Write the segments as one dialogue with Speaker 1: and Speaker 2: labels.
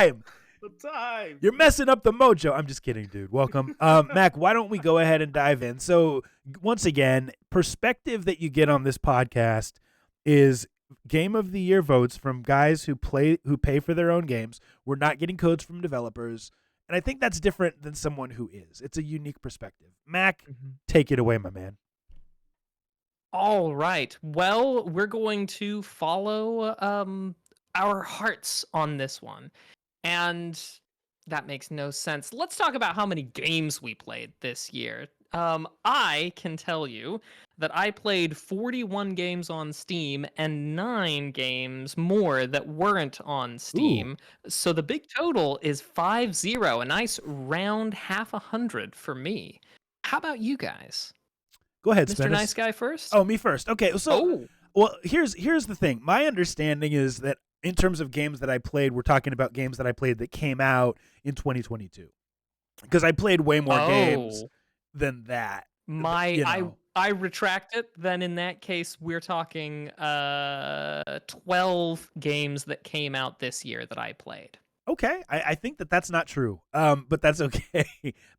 Speaker 1: time.
Speaker 2: The time.
Speaker 1: You're messing up the mojo. I'm just kidding, dude. Welcome. Mac, why don't we go ahead and dive in? So, once again, perspective that you get on this podcast is game of the year votes from guys who pay for their own games. We're not getting codes from developers. And I think that's different than someone who is. It's a unique perspective. Mac, take it away, my man.
Speaker 3: All right. Well, we're going to follow our hearts on this one. And that makes no sense. Let's talk about how many games we played this year. I can tell you that I played 41 games on Steam and 9 games more that weren't on Steam. So the big total is 50, a nice round 100 for me. How about you guys?
Speaker 1: Go ahead,
Speaker 3: Mr.
Speaker 1: Spence.
Speaker 3: Nice Guy first?
Speaker 1: Oh, me first. Okay, so well, here's the thing. My understanding is that in terms of games that I played, we're talking about games that I played that came out in 2022. Because I played way more games than that.
Speaker 3: I retract it. Then in that case, we're talking 12 games that came out this year that I played.
Speaker 1: Okay, I think that's not true. But that's okay.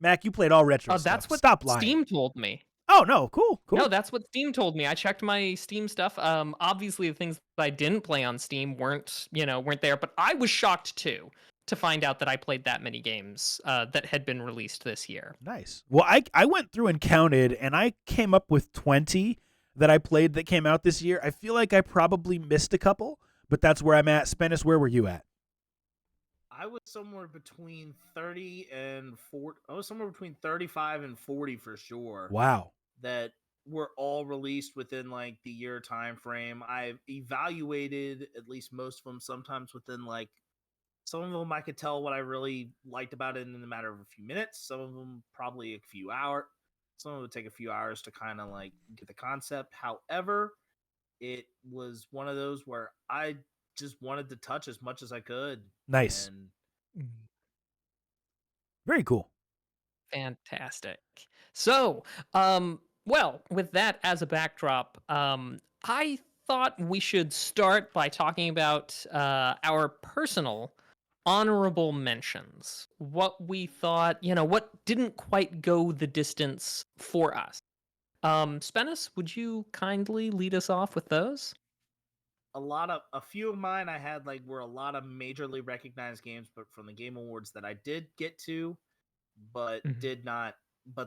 Speaker 1: Mac, you played all retro stuff.
Speaker 3: That's what
Speaker 1: Stop lying.
Speaker 3: Steam told me.
Speaker 1: Oh, no, cool.
Speaker 3: No, that's what Steam told me. I checked my Steam stuff. Obviously the things that I didn't play on Steam weren't there, but I was shocked too to find out that I played that many games that had been released this year.
Speaker 1: Nice. Well, I went through and counted, and I came up with 20 that I played that came out this year. I feel like I probably missed a couple, but that's where I'm at. Spennis, where were you at?
Speaker 2: I was somewhere between 30 and 40. I was somewhere between 35 and 40 for sure.
Speaker 1: Wow.
Speaker 2: That were all released within like the year time frame. I've evaluated at least most of them, sometimes within like some of them I could tell what I really liked about it in a matter of a few minutes. Some of them probably a few hours. Some of them would take a few hours to kind of like get the concept. However, it was one of those where I just wanted to touch as much as I could.
Speaker 1: Nice.
Speaker 2: And
Speaker 1: very cool.
Speaker 3: Fantastic. So, well, with that as a backdrop, I thought we should start by talking about our personal honorable mentions. What we thought, what didn't quite go the distance for us. Spennis, would you kindly lead us off with those?
Speaker 2: A few of mine I had were a lot of majorly recognized games, but from the Game Awards that I did get to, but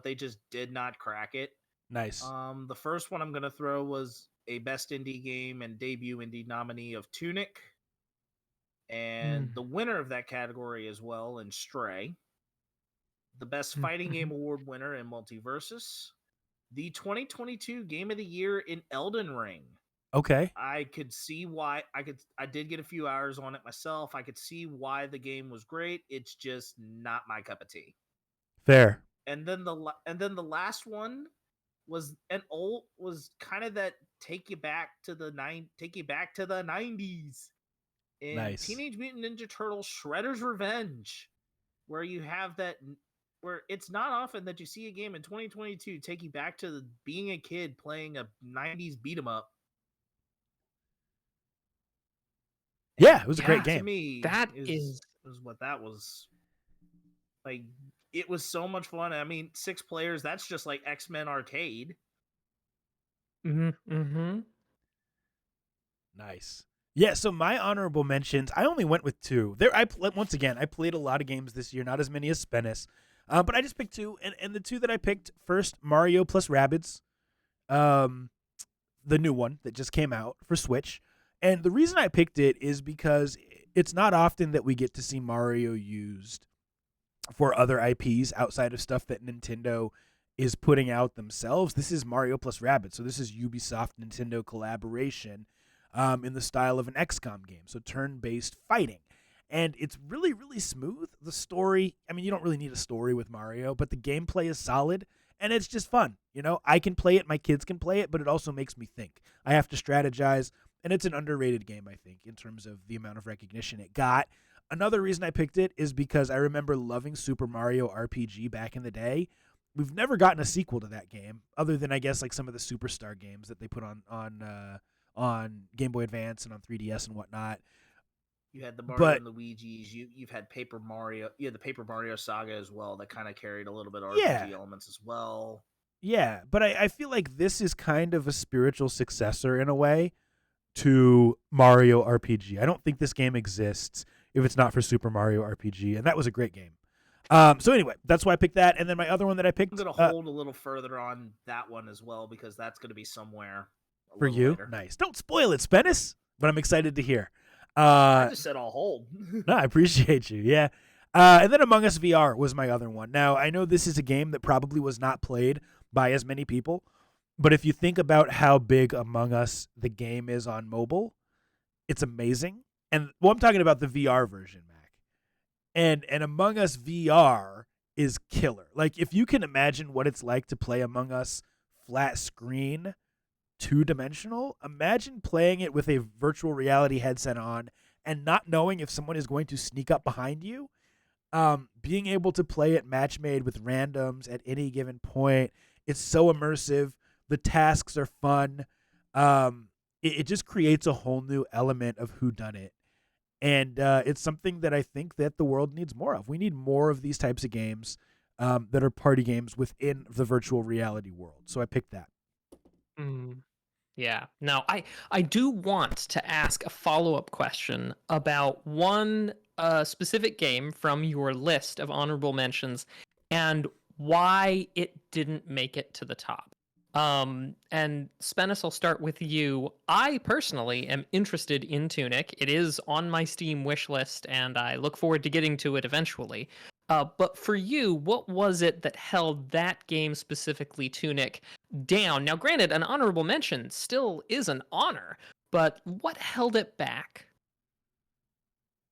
Speaker 2: they just did not crack it.
Speaker 1: Nice.
Speaker 2: The first one I'm gonna throw was a best indie game and debut indie nominee of Tunic, and the winner of that category as well in Stray. The best fighting game award winner in Multiversus. The 2022 Game of the Year in Elden Ring.
Speaker 1: Okay.
Speaker 2: I could see why I did get a few hours on it myself. I could see why the game was great. It's just not my cup of tea.
Speaker 1: Fair.
Speaker 2: And then the last one was kind of that take you back to the 90s. In
Speaker 1: nice.
Speaker 2: Teenage Mutant Ninja Turtles Shredder's Revenge, where you have that, where it's not often that you see a game in 2022 take you back to being a kid playing a 90s beat 'em up.
Speaker 1: Yeah, it was a great game.
Speaker 2: To me,
Speaker 3: that
Speaker 2: is what that was. Like, it was so much fun. I mean, 6 players, that's just like X-Men Arcade.
Speaker 1: Nice. Yeah, so my honorable mentions, I only went with 2. Once again, I played a lot of games this year, not as many as Spennis, but I just picked 2, and the 2 that I picked, first, Mario plus Rabbids, the new one that just came out for Switch. And the reason I picked it is because it's not often that we get to see Mario used for other IPs outside of stuff that Nintendo is putting out themselves. This is Mario plus Rabbids, so this is Ubisoft Nintendo collaboration in the style of an XCOM game, so turn-based fighting. And it's really, really smooth. The story, I mean, you don't really need a story with Mario, but the gameplay is solid, and it's just fun. I can play it, my kids can play it, but it also makes me think. I have to strategize. And it's an underrated game, I think, in terms of the amount of recognition it got. Another reason I picked it is because I remember loving Super Mario RPG back in the day. We've never gotten a sequel to that game, other than, I guess, like some of the Superstar games that they put on Game Boy Advance and on 3DS and whatnot.
Speaker 2: You had the Mario
Speaker 1: But
Speaker 2: and Luigi's. You've had Paper Mario. You had the Paper Mario saga as well. That kind of carried a little bit of
Speaker 1: yeah,
Speaker 2: RPG elements as well.
Speaker 1: yeah. But I feel like this is kind of a spiritual successor in a way to Mario RPG. I don't think this game exists if it's not for Super Mario RPG, and that was a great game. So anyway, that's why I picked that. And then my other one that I
Speaker 2: I'm
Speaker 1: picked
Speaker 2: gonna hold a little further on that one as well because that's gonna be somewhere a
Speaker 1: for
Speaker 2: little
Speaker 1: you,
Speaker 2: later.
Speaker 1: nice. Don't spoil it, Spennis, but I'm excited to hear.
Speaker 2: I just said I'll hold.
Speaker 1: No, I appreciate you. Yeah. And then Among Us VR was my other one. Now, I know this is a game that probably was not played by as many people, but if you think about how big Among Us the game is on mobile, it's amazing. And well, I'm talking about the VR version, Mac. And Among Us VR is killer. Like if you can imagine what it's like to play Among Us flat screen, two-dimensional, imagine playing it with a virtual reality headset on and not knowing if someone is going to sneak up behind you. Being able to play it match made with randoms at any given point, it's so immersive. The tasks are fun. It just creates a whole new element of whodunit. And it's something that I think that the world needs more of. We need more of these types of games that are party games within the virtual reality world. So I picked that.
Speaker 3: Mm. Yeah. Now, I do want to ask a follow-up question about one specific game from your list of honorable mentions and why it didn't make it to the top. And Spennis, I'll start with you. I personally am interested in Tunic. It is on my Steam wish list, and I look forward to getting to it eventually. But for you, what was it that held that game specifically, Tunic, down? Now, granted, an honorable mention still is an honor, but what held it back?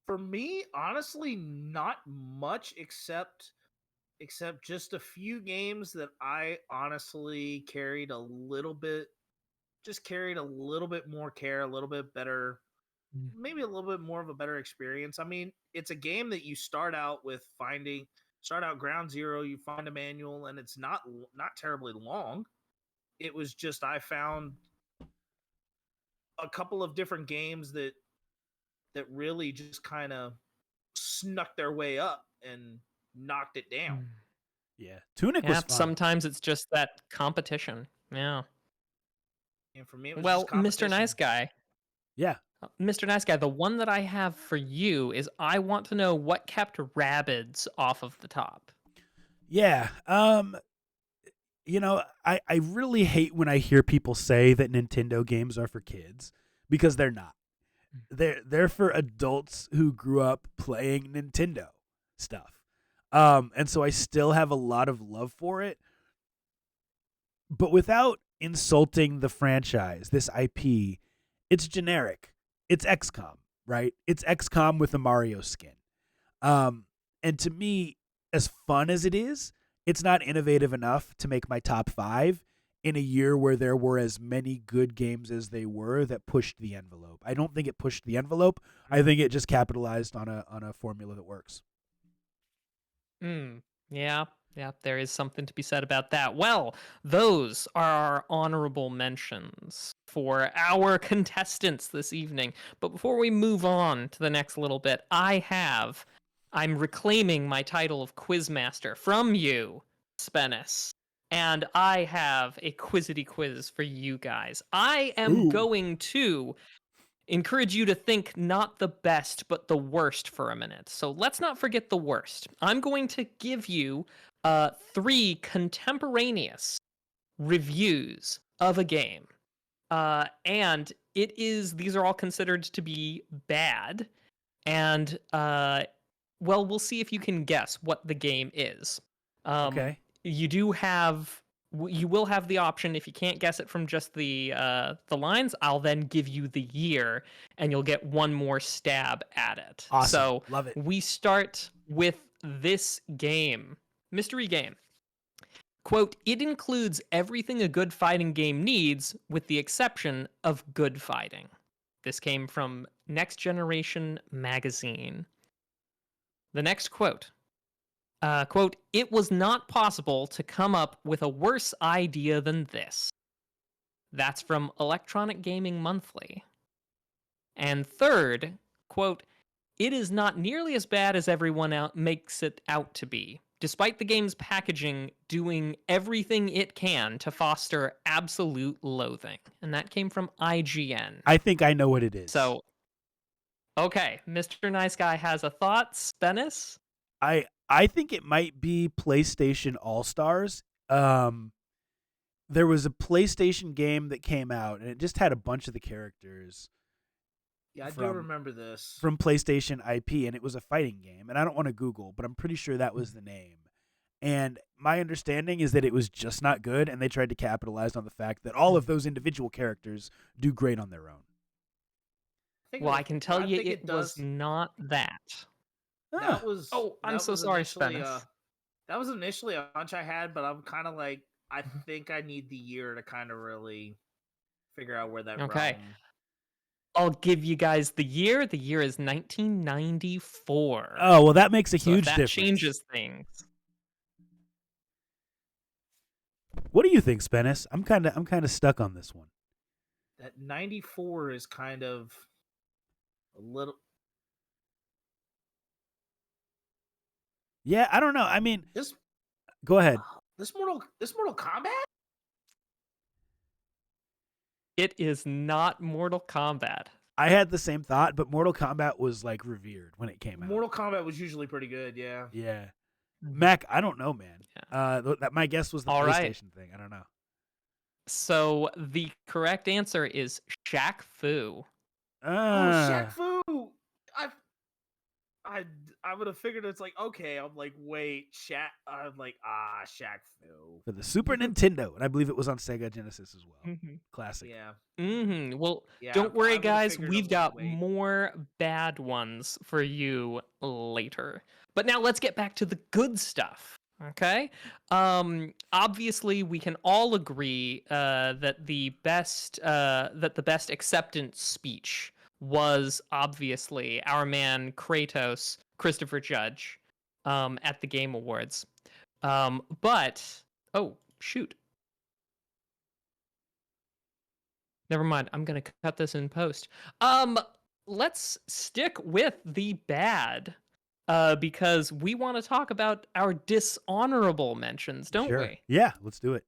Speaker 2: For me, honestly, not much except just a few games that I honestly carried a little bit more care, a little bit better, maybe a little bit more of a better experience. I mean, it's a game that you start out ground zero, you find a manual, and it's not terribly long. It was just I found a couple of different games that really just kind of snuck their way up and knocked it down.
Speaker 1: Yeah. Tunic was
Speaker 3: Yeah,
Speaker 1: fun.
Speaker 3: sometimes it's just that competition. Yeah.
Speaker 2: And for me, it was
Speaker 3: Well,
Speaker 2: just
Speaker 3: Mr. Nice
Speaker 2: competition.
Speaker 3: Guy,
Speaker 1: Yeah.
Speaker 3: Mr. Nice Guy, the one that I have for you is I want to know what kept Rabbids off of the top.
Speaker 1: Yeah. I really hate when I hear people say that Nintendo games are for kids because they're not. They're for adults who grew up playing Nintendo stuff. And so I still have a lot of love for it. But without insulting the franchise, this IP, it's generic. It's XCOM, right? It's XCOM with a Mario skin. And to me, as fun as it is, it's not innovative enough to make my top 5 in a year where there were as many good games as they were that pushed the envelope. I don't think it pushed the envelope. I think it just capitalized on a formula that works.
Speaker 3: Yeah, yeah, there is something to be said about that. Well, those are our honorable mentions for our contestants this evening. But before we move on to the next little bit, I'm reclaiming my title of Quizmaster from you, Spennis. And I have a quizzity quiz for you guys. I am going to encourage you to think not the best, but the worst for a minute. So let's not forget the worst. I'm going to give you 3 contemporaneous reviews of a game. And these are all considered to be bad. And, we'll see if you can guess what the game is.
Speaker 1: Okay.
Speaker 3: You will have the option, if you can't guess it from just the lines, I'll then give you the year and you'll get one more stab at it.
Speaker 1: Awesome.
Speaker 3: So
Speaker 1: Love it.
Speaker 3: we start with this game. Mystery game. Quote, it includes everything a good fighting game needs with the exception of good fighting. This came from Next Generation Magazine. The next quote. Quote, it was not possible to come up with a worse idea than this. That's from Electronic Gaming Monthly. And third, quote, It is not nearly as bad as everyone out makes it out to be, despite the game's packaging doing everything it can to foster absolute loathing. And that came from IGN.
Speaker 1: I think I know what it is.
Speaker 3: So, okay, Mr. Nice Guy has a thought. Spennis?
Speaker 1: I think it might be PlayStation All-Stars. There was a PlayStation game that came out, and it just had a bunch of the characters.
Speaker 2: Yeah, I do remember this.
Speaker 1: From PlayStation IP, and it was a fighting game. And I don't want to Google, but I'm pretty sure that was the name. And my understanding is that it was just not good, and they tried to capitalize on the fact that all of those individual characters do great on their own.
Speaker 3: Well, I can tell you it was not that.
Speaker 2: That was.
Speaker 3: Oh, I'm so sorry, Spennis.
Speaker 2: That was initially a hunch I had, but I'm kind of like, I think I need the year to kind of really figure out where that.
Speaker 3: Okay. I'll give you guys the year. The year is 1994.
Speaker 1: Oh, well, that makes a huge
Speaker 3: that
Speaker 1: difference.
Speaker 3: Changes things.
Speaker 1: What do you think, Spennis? I'm kind of stuck on this one.
Speaker 2: That 94 is kind of a little.
Speaker 1: Yeah, I don't know. I mean, go ahead.
Speaker 2: This Mortal Kombat?
Speaker 3: It is not Mortal Kombat.
Speaker 1: I had the same thought, but Mortal Kombat was like revered when it came out.
Speaker 2: Mortal Kombat was usually pretty good, yeah.
Speaker 1: Yeah. Mac, I don't know, man.
Speaker 3: Yeah.
Speaker 1: That my guess was the PlayStation thing. I don't know.
Speaker 3: So the correct answer is Shaq Fu.
Speaker 2: Oh, Shaq Fu! I would have figured it's like, okay, I'm like, wait, Shaq. I'm like, Shaq Fu.
Speaker 1: For the Super Nintendo, and I believe it was on Sega Genesis as well.
Speaker 3: Mm-hmm.
Speaker 1: Classic.
Speaker 2: Yeah.
Speaker 3: Well, don't worry, guys. We've got more bad ones for you later. But now let's get back to the good stuff. Okay. Obviously, we can all agree that the best acceptance speech was obviously our man Kratos, Christopher Judge, at the Game Awards. But oh shoot. Never mind. I'm gonna cut this in post. Let's stick with the bad. Because we want to talk about our dishonorable mentions, don't we?
Speaker 1: Yeah, let's do it.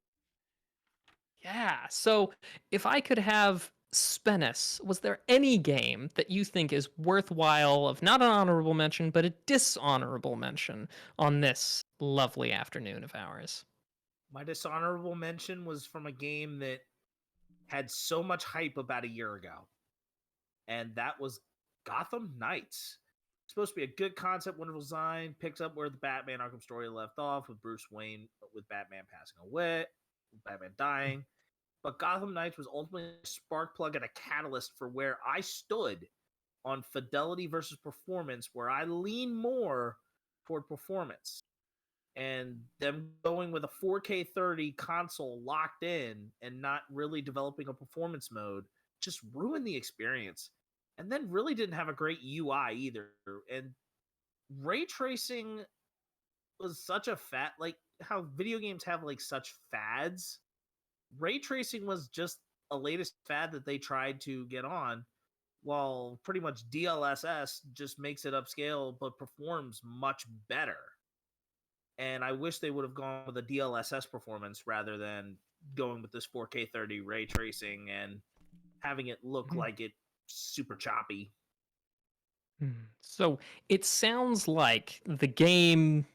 Speaker 3: Yeah. So if I could have Spennis, was there any game that you think is worthwhile of not an honorable mention, but a dishonorable mention on this lovely afternoon of ours?
Speaker 2: My dishonorable mention was from a game that had so much hype about a year ago, and that was Gotham Knights. Supposed to be a good concept, wonderful design, picks up where the Batman Arkham story left off with Bruce Wayne, with Batman passing away, with Batman dying. But Gotham Knights was ultimately a spark plug and a catalyst for where I stood on fidelity versus performance, where I lean more toward performance. And them going with a 4K 30 console locked in and not really developing a performance mode just ruined the experience. And then really didn't have a great UI either. And ray tracing was such a like how video games have like such fads. Ray tracing was just a latest fad that they tried to get on, while pretty much DLSS just makes it upscale but performs much better. And I wish they would have gone with a DLSS performance rather than going with this 4K 30 ray tracing and having it look like it super choppy.
Speaker 3: So it sounds like the game,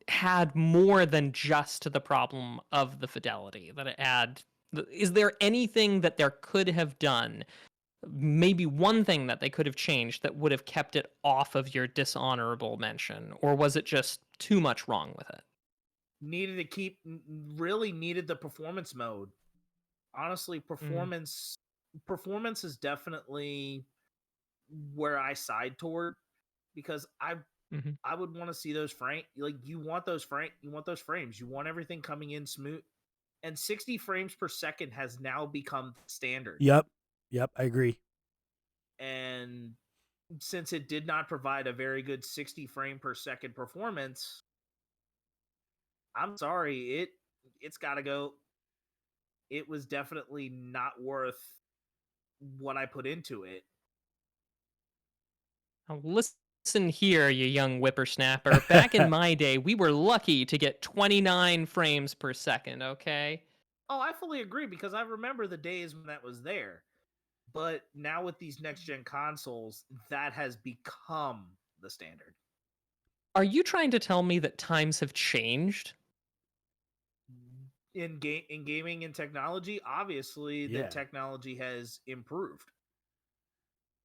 Speaker 3: had more than just the problem of the fidelity that it had. Is there anything that there could have done? Maybe one thing that they could have changed that would have kept it off of your dishonorable mention, or was it just too much wrong with it?
Speaker 2: Really needed the performance mode. Honestly, performance is definitely where I side toward, because I would want to see those you want those frames. You want everything coming in smooth. And 60 frames per second has now become standard.
Speaker 1: Yep, I agree.
Speaker 2: And since it did not provide a very good 60 frame per second performance, I'm sorry, it's got to go. It was definitely not worth what I put into it.
Speaker 3: Now listen here, you young whippersnapper. Back in my day, we were lucky to get 29 frames per second, okay?
Speaker 2: Oh, I fully agree because I remember the days when that was there. But now with these next gen consoles, that has become the standard.
Speaker 3: Are you trying to tell me that times have changed?
Speaker 2: In gaming and technology, obviously the
Speaker 1: Yeah.
Speaker 2: technology has improved.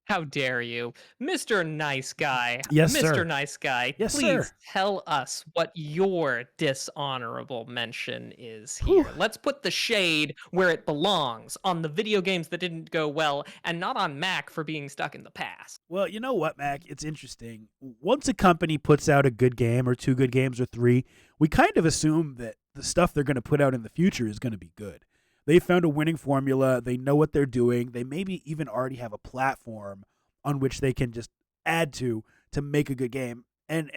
Speaker 3: How dare you? Mr. Nice Guy,
Speaker 1: Yes,
Speaker 3: Mr.
Speaker 1: sir.
Speaker 3: Nice Guy,
Speaker 1: Yes,
Speaker 3: please
Speaker 1: sir.
Speaker 3: tell us what your dishonorable mention is
Speaker 1: Whew.
Speaker 3: here. Let's put the shade where it belongs, on the video games that didn't go well, and not on Mac for being stuck in the past.
Speaker 1: Well, you know what, Mac? It's interesting. Once a company puts out a good game or two good games or three, we kind of assume that the stuff they're going to put out in the future is going to be good. They found a winning formula. They know what they're doing. They maybe even already have a platform on which they can just add to make a good game. And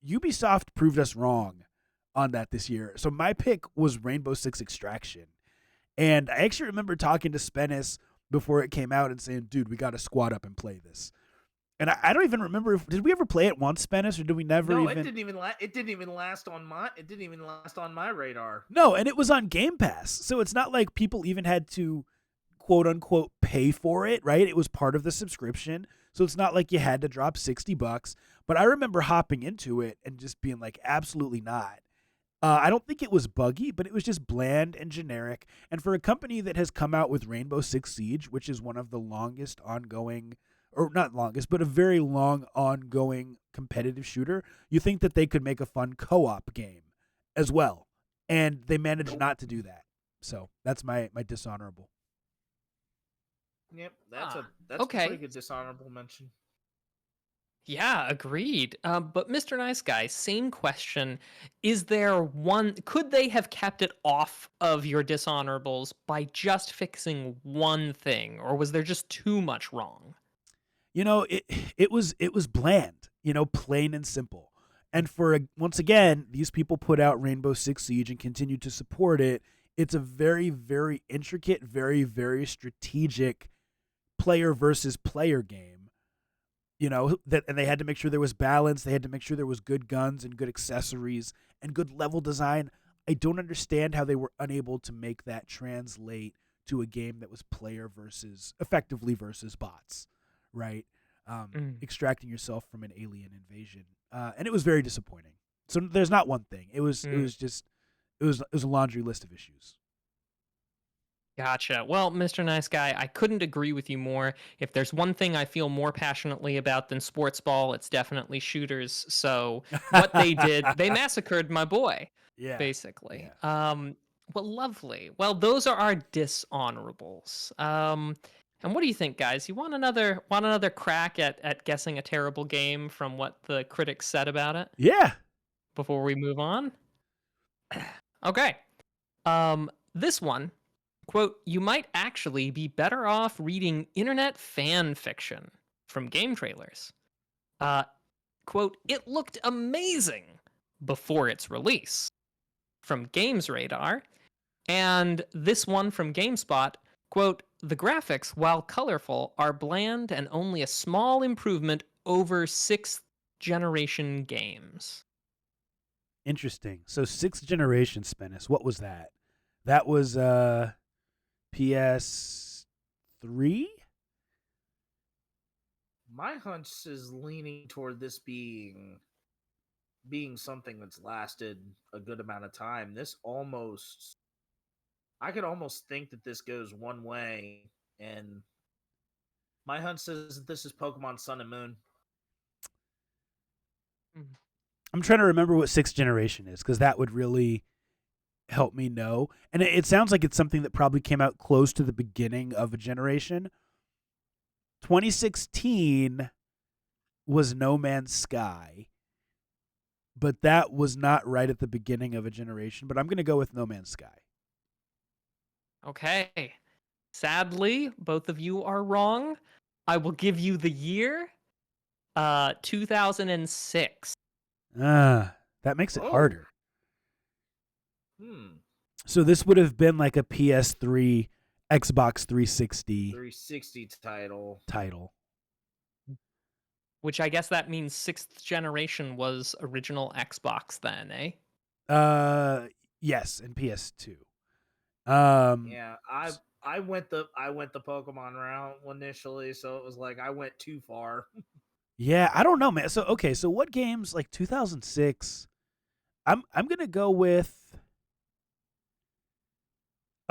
Speaker 1: Ubisoft proved us wrong on that this year. So my pick was Rainbow Six Extraction. And I actually remember talking to Spennis before it came out and saying, dude, we got to squad up and play this. And I don't even remember did we ever play it once, Spennis, or did we never
Speaker 2: No,
Speaker 1: even?
Speaker 2: it didn't even last on my radar.
Speaker 1: No, and it was on Game Pass, so it's not like people even had to quote unquote pay for it, right? It was part of the subscription, so it's not like you had to drop $60. But I remember hopping into it and just being like, absolutely not. I don't think it was buggy, but it was just bland and generic. And for a company that has come out with Rainbow Six Siege, which is one of the longest ongoing, or not longest, but a very long ongoing competitive shooter, you think that they could make a fun co-op game as well. And they managed not to do that. So that's my dishonorable.
Speaker 2: Yep, that's
Speaker 3: Ah,
Speaker 2: a
Speaker 3: okay.
Speaker 2: pretty good dishonorable mention.
Speaker 3: Yeah, agreed. But Mr. Nice Guy, same question. Is there one, could they have kept it off of your dishonorables by just fixing one thing, or was there just too much wrong?
Speaker 1: You know, it was bland, plain and simple. And once again, these people put out Rainbow Six Siege and continue to support it. It's a very, very intricate, very, very strategic player versus player game. And they had to make sure there was balance. They had to make sure there was good guns and good accessories and good level design. I don't understand how they were unable to make that translate to a game that was player versus effectively versus bots, right? Extracting yourself from an alien invasion, and it was very disappointing. So there's not one thing. It was a laundry list of issues.
Speaker 3: Gotcha. Well, Mr. Nice Guy, I couldn't agree with you more. If there's one thing I feel more passionately about than sports ball, it's definitely shooters. So what they did, they massacred my boy,
Speaker 1: Yeah,
Speaker 3: basically.
Speaker 1: yeah.
Speaker 3: Well, lovely. Well, those are our dishonorables. And what do you think, guys? You want another crack at guessing a terrible game from what the critics said about it
Speaker 1: Yeah.
Speaker 3: before we move on? Okay. This one, quote, you might actually be better off reading internet fan fiction from game trailers. Quote, it looked amazing before its release from Games Radar. And this one from GameSpot, quote, the graphics, while colorful, are bland and only a small improvement over sixth generation games.
Speaker 1: Interesting. So sixth generation Spennis. What was that? That was PS3?
Speaker 2: My hunch is leaning toward this being something that's lasted a good amount of time. I could almost think that this goes one way, and my hunch says that this is Pokemon Sun and Moon.
Speaker 1: I'm trying to remember what sixth generation is because that would really help me know. And it sounds like it's something that probably came out close to the beginning of a generation. 2016 was No Man's Sky, but that was not right at the beginning of a generation. But I'm going to go with No Man's Sky.
Speaker 3: Okay. Sadly, both of you are wrong. I will give you the year 2006.
Speaker 1: That makes it harder.
Speaker 2: Hmm.
Speaker 1: So this would have been like a PS3, Xbox 360
Speaker 2: 360 title.
Speaker 3: Which I guess that means 6th generation was original Xbox then, eh?
Speaker 1: Yes, and PS2.
Speaker 2: Yeah, I went the Pokemon route initially, so it was like I went too far.
Speaker 1: Yeah, I don't know, man. So okay, so what games like 2006? I'm gonna go with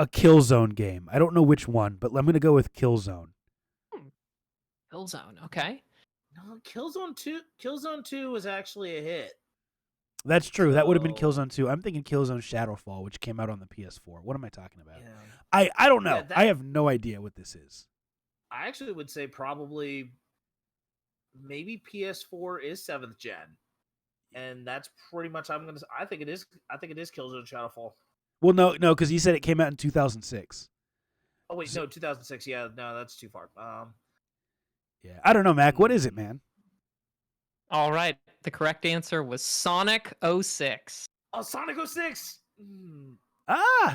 Speaker 1: a Killzone game. I don't know which one, but I'm gonna go with Killzone.
Speaker 3: Hmm. Killzone, okay.
Speaker 2: No, Killzone 2 was actually a hit.
Speaker 1: That's true. That would have been
Speaker 2: So
Speaker 1: Killzone 2. I'm thinking Killzone Shadowfall, which came out on the PS4. What am I talking about?
Speaker 2: yeah,
Speaker 1: I don't know.
Speaker 2: yeah.
Speaker 1: I
Speaker 2: That
Speaker 1: have no idea what this is.
Speaker 2: I actually would say probably maybe PS4 is 7th gen, and that's pretty much I think it is. I think it is Killzone Shadowfall.
Speaker 1: Well, no, because you said it came out in 2006.
Speaker 2: Oh wait,
Speaker 1: So,
Speaker 2: no, 2006. Yeah, no, that's too far.
Speaker 1: yeah, I don't know, Mac. What is it, man?
Speaker 3: All right. The correct answer was Sonic 06.
Speaker 2: Oh, Sonic 06.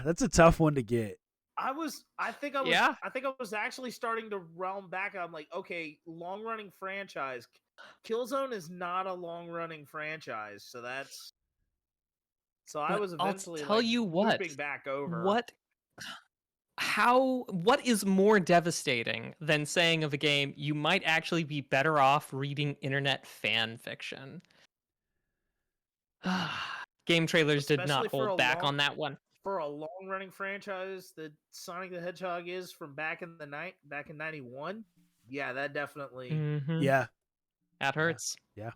Speaker 1: That's a tough one to get.
Speaker 3: Yeah.
Speaker 2: I think I was actually starting to realm back. I'm like, okay, long running franchise. Killzone is not a long running franchise, so that's so I
Speaker 3: But
Speaker 2: was
Speaker 3: I'll
Speaker 2: eventually
Speaker 3: tell
Speaker 2: like
Speaker 3: you what.
Speaker 2: looping back over.
Speaker 3: What is more devastating than saying of a game you might actually be better off reading internet fan fiction? Game trailers did not
Speaker 2: Especially
Speaker 3: hold back on that one.
Speaker 2: for a long running franchise that Sonic the Hedgehog is from back in '91. Yeah, that definitely.
Speaker 3: Mm-hmm.
Speaker 1: Yeah,
Speaker 3: That hurts.
Speaker 1: yeah.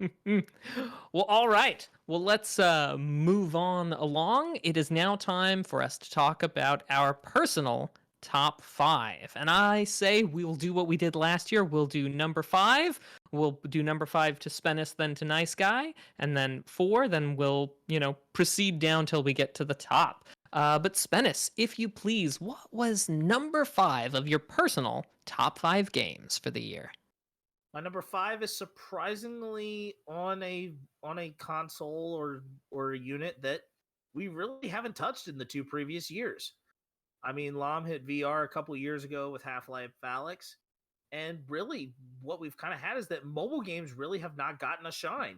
Speaker 3: Well, all right. Well, let's move on along. It is now time for us to talk about our personal top 5. And I say we will do what we did last year. We'll do number 5. We'll do number 5 to Spennis, then to Nice Guy, and then 4. Then we'll, proceed down till we get to the top. But Spennis, if you please, what was number 5 of your personal top 5 games for the year?
Speaker 2: My number 5 is surprisingly on a console or a unit that we really haven't touched in the 2 previous years. I mean, Lam hit VR a couple years ago with Half-Life Alyx, and really what we've kind of had is that mobile games really have not gotten a shine.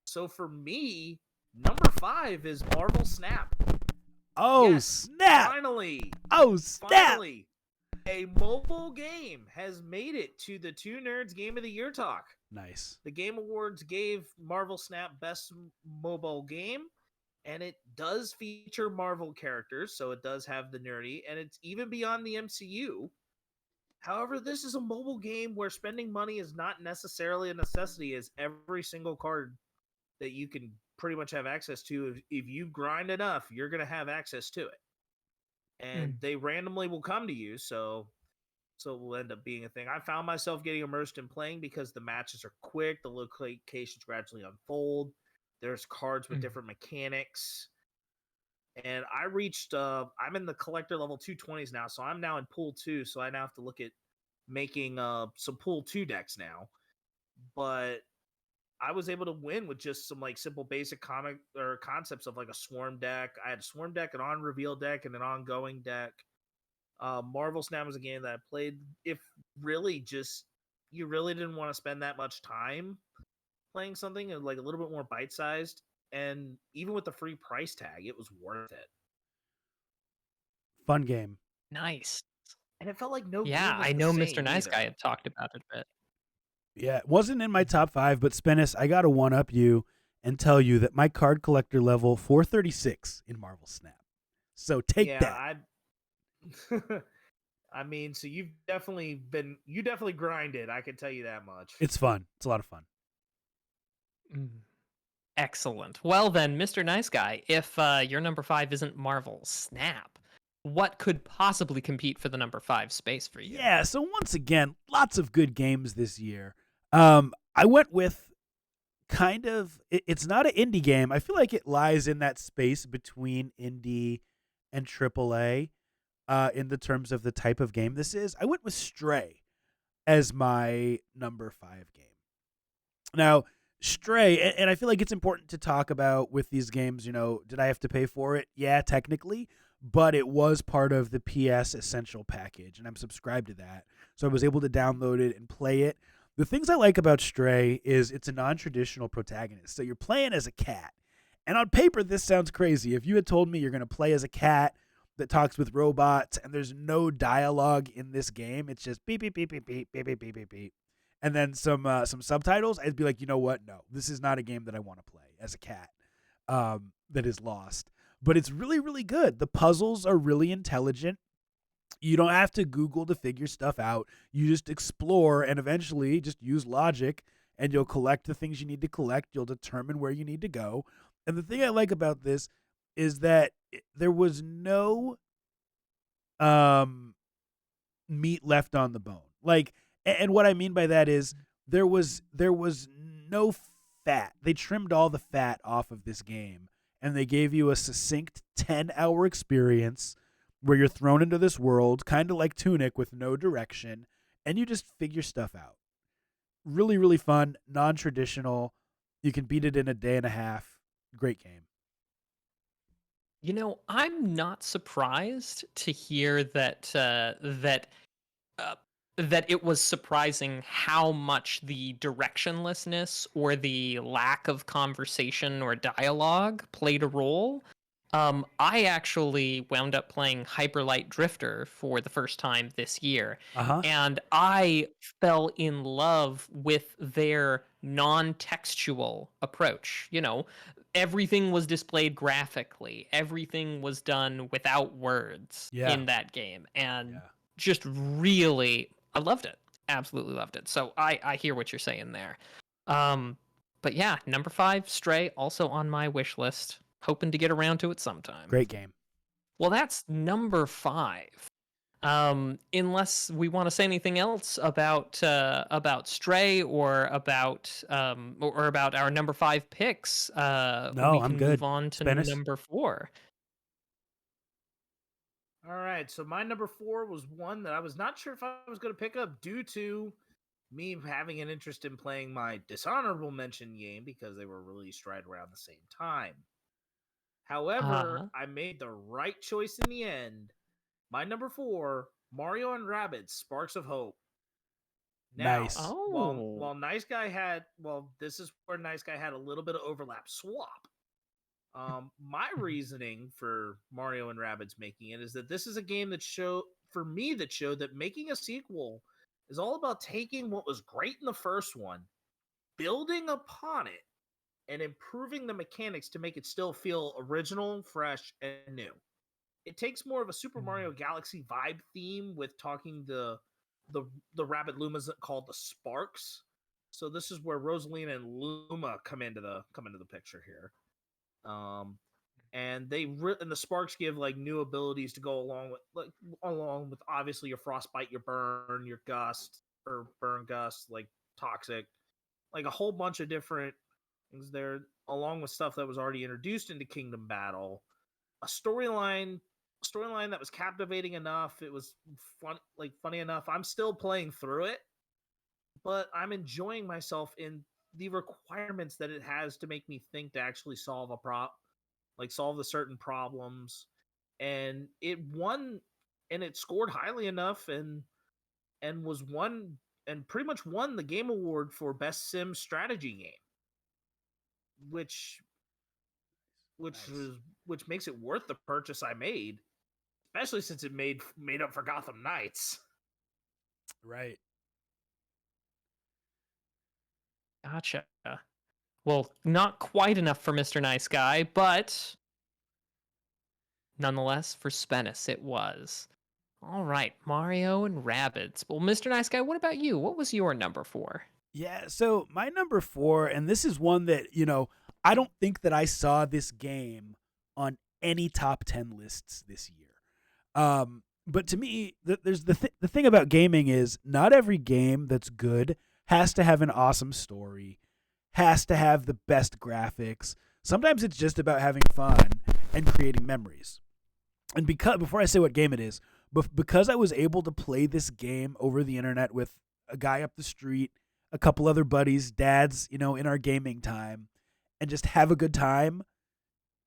Speaker 2: So for me, number 5 is Marvel Snap.
Speaker 1: Oh,
Speaker 2: Yes,
Speaker 1: snap!
Speaker 2: Finally,
Speaker 1: Oh, snap!
Speaker 2: finally, a mobile game has made it to the Two Nerds Game of the Year talk.
Speaker 1: Nice.
Speaker 2: The Game Awards gave Marvel Snap Best Mobile Game, and it does feature Marvel characters, so it does have the nerdy, and it's even beyond the MCU. However, this is a mobile game where spending money is not necessarily a necessity, as every single card that you can pretty much have access to, if you grind enough, you're going to have access to it. And they randomly will come to you, so it will end up being a thing. I found myself getting immersed in playing because the matches are quick, the locations gradually unfold, there's cards with different mechanics. And I reached I'm in the collector level 220s now, so I'm now in pool 2, so I now have to look at making some pool 2 decks now. But I was able to win with just some like simple basic comic or concepts of like a swarm deck. I had a swarm deck, an on reveal deck, and an ongoing deck. Marvel Snap was a game that I played. If really just you really didn't want to spend that much time playing something and like a little bit more bite sized, and even with the free price tag, it was worth it.
Speaker 1: Fun game.
Speaker 3: Nice.
Speaker 2: And it felt like no
Speaker 3: Yeah,
Speaker 2: game was
Speaker 3: I
Speaker 2: the
Speaker 3: know
Speaker 2: same
Speaker 3: Mr. Nice
Speaker 2: either.
Speaker 3: Guy had talked about it a bit.
Speaker 1: Yeah, it wasn't in my top 5, but Spennis, I got to one up you and tell you that my card collector level 436 in Marvel Snap. So take that.
Speaker 2: I mean, so you definitely grinded. I can tell you that much.
Speaker 1: It's fun. It's a lot of fun.
Speaker 3: Excellent. Well then, Mr. Nice Guy, if your number 5 isn't Marvel Snap, what could possibly compete for the number 5 space for you?
Speaker 1: Yeah, so once again, lots of good games this year. I went with kind of, it's not an indie game. I feel like it lies in that space between indie and AAA in the terms of the type of game this is. I went with Stray as my number 5 game. Now, Stray, and I feel like it's important to talk about with these games, did I have to pay for it? Yeah, technically, but it was part of the PS Essential package, and I'm subscribed to that. So I was able to download it and play it. The things I like about Stray is it's a non-traditional protagonist. So you're playing as a cat. And on paper, this sounds crazy. If you had told me you're going to play as a cat that talks with robots and there's no dialogue in this game, it's just beep, beep, beep, beep, beep, beep, beep, beep, beep, beep. And then some subtitles, I'd be like, you know what? No, this is not a game that I want to play as a cat that is lost. But it's really, really good. The puzzles are really intelligent. You don't have to Google to figure stuff out. You just explore and eventually just use logic and you'll collect the things you need to collect. You'll determine where you need to go. And the thing I like about this is that there was no meat left on the bone. Like, and what I mean by that is there was no fat. They trimmed all the fat off of this game and they gave you a succinct 10-hour experience where you're thrown into this world, kind of like Tunic with no direction, and you just figure stuff out. Really, really fun, non-traditional. You can beat it in a day and a half. Great game.
Speaker 3: You know, I'm not surprised to hear that that it was surprising how much the directionlessness or the lack of conversation or dialogue played a role. I actually wound up playing Hyper Light Drifter for the first time this year,
Speaker 1: Uh-huh.
Speaker 3: and I fell in love with their non-textual approach. You know, everything was displayed graphically, everything was done without words
Speaker 1: Yeah.
Speaker 3: in that game, and
Speaker 1: Yeah.
Speaker 3: just really, I loved it. Absolutely loved it. So I hear what you're saying there. But yeah, number 5, Stray, also on my wish list. Hoping to get around to it sometime.
Speaker 1: Great game.
Speaker 3: Well, that's number 5. Unless we want to say anything else about Stray or about our number 5 picks,
Speaker 1: No,
Speaker 3: we
Speaker 1: I'm
Speaker 3: can
Speaker 1: good.
Speaker 3: move on to
Speaker 1: Spanish?
Speaker 3: number 4.
Speaker 2: All right, so my number 4 was one that I was not sure if I was going to pick up due to me having an interest in playing my dishonorable mention game because they were released right around the same time. However, I made the right choice in the end. My number 4, Mario and Rabbids Sparks of Hope. Now,
Speaker 1: Nice.
Speaker 2: while Nice Guy had, this is where Nice Guy had a little bit of overlap swap. My reasoning for Mario and Rabbids making it is that this is a game that showed that making a sequel is all about taking what was great in the first one, building upon it, and improving the mechanics to make it still feel original, fresh, and new. It takes more of a Super Mario Galaxy vibe theme with talking the Rabbit Lumas called the Sparks. So this is where Rosalina and Luma come into the picture here. And the Sparks give like new abilities to go along with obviously your Frostbite, your Burn, your Gust or Burn Gust, like Toxic, like a whole bunch of different things there, along with stuff that was already introduced into Kingdom Battle. A storyline that was captivating enough. It was funny enough. I'm still playing through it, but I'm enjoying myself in the requirements that it has to make me think to actually solve solve the certain problems. And it won, and it scored highly enough, and was won, and pretty much won the Game Award for Best Sim Strategy Game, which
Speaker 1: Nice.
Speaker 2: which makes it worth the purchase I made, especially since it made up for Gotham Knights.
Speaker 1: Right.
Speaker 3: Gotcha. Well, not quite enough for Mr. Nice Guy, but nonetheless, for Spennis, it was. All right, Mario and Rabbids. Well, Mr. Nice Guy, what about you? What was your number 4?
Speaker 1: Yeah, so my number 4, and this is one that, I don't think that I saw this game on any top 10 lists this year. But to me, there's the thing about gaming is not every game that's good has to have an awesome story, has to have the best graphics. Sometimes it's just about having fun and creating memories. And before I say what game it is, because I was able to play this game over the internet with a guy up the street, a couple other buddies, dads, in our gaming time, and just have a good time,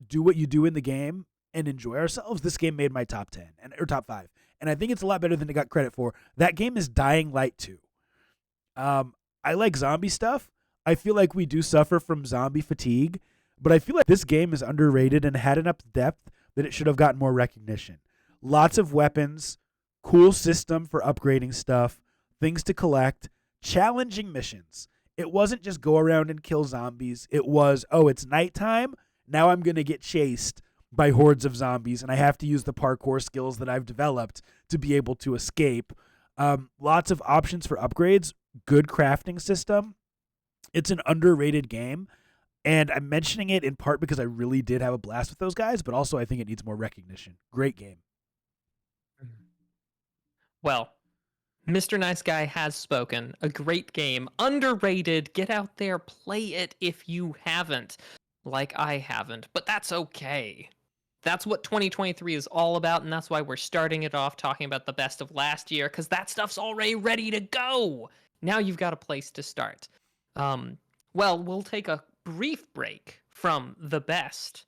Speaker 1: do what you do in the game, and enjoy ourselves, this game made my top 10 or top 5. And I think it's a lot better than it got credit for. That game is Dying Light 2. I like zombie stuff. I feel like we do suffer from zombie fatigue, but I feel like this game is underrated and had enough depth that it should have gotten more recognition. Lots of weapons, cool system for upgrading stuff, things to collect, challenging missions. It wasn't just go around and kill zombies. It was, oh, it's nighttime. Now I'm going to get chased by hordes of zombies, and I have to use the parkour skills that I've developed to be able to escape. Lots of options for upgrades, good crafting system. It's an underrated game, and I'm mentioning it in part because I really did have a blast with those guys, but also I think it needs more recognition. Great game.
Speaker 3: Well, Mr. Nice Guy has spoken. A great game. Underrated. Get out there, play it if you haven't. Like I haven't. But that's okay. That's what 2023 is all about, and that's why we're starting it off talking about the best of last year, because that stuff's already ready to go. Now you've got a place to start. Well, we'll take a brief break from the best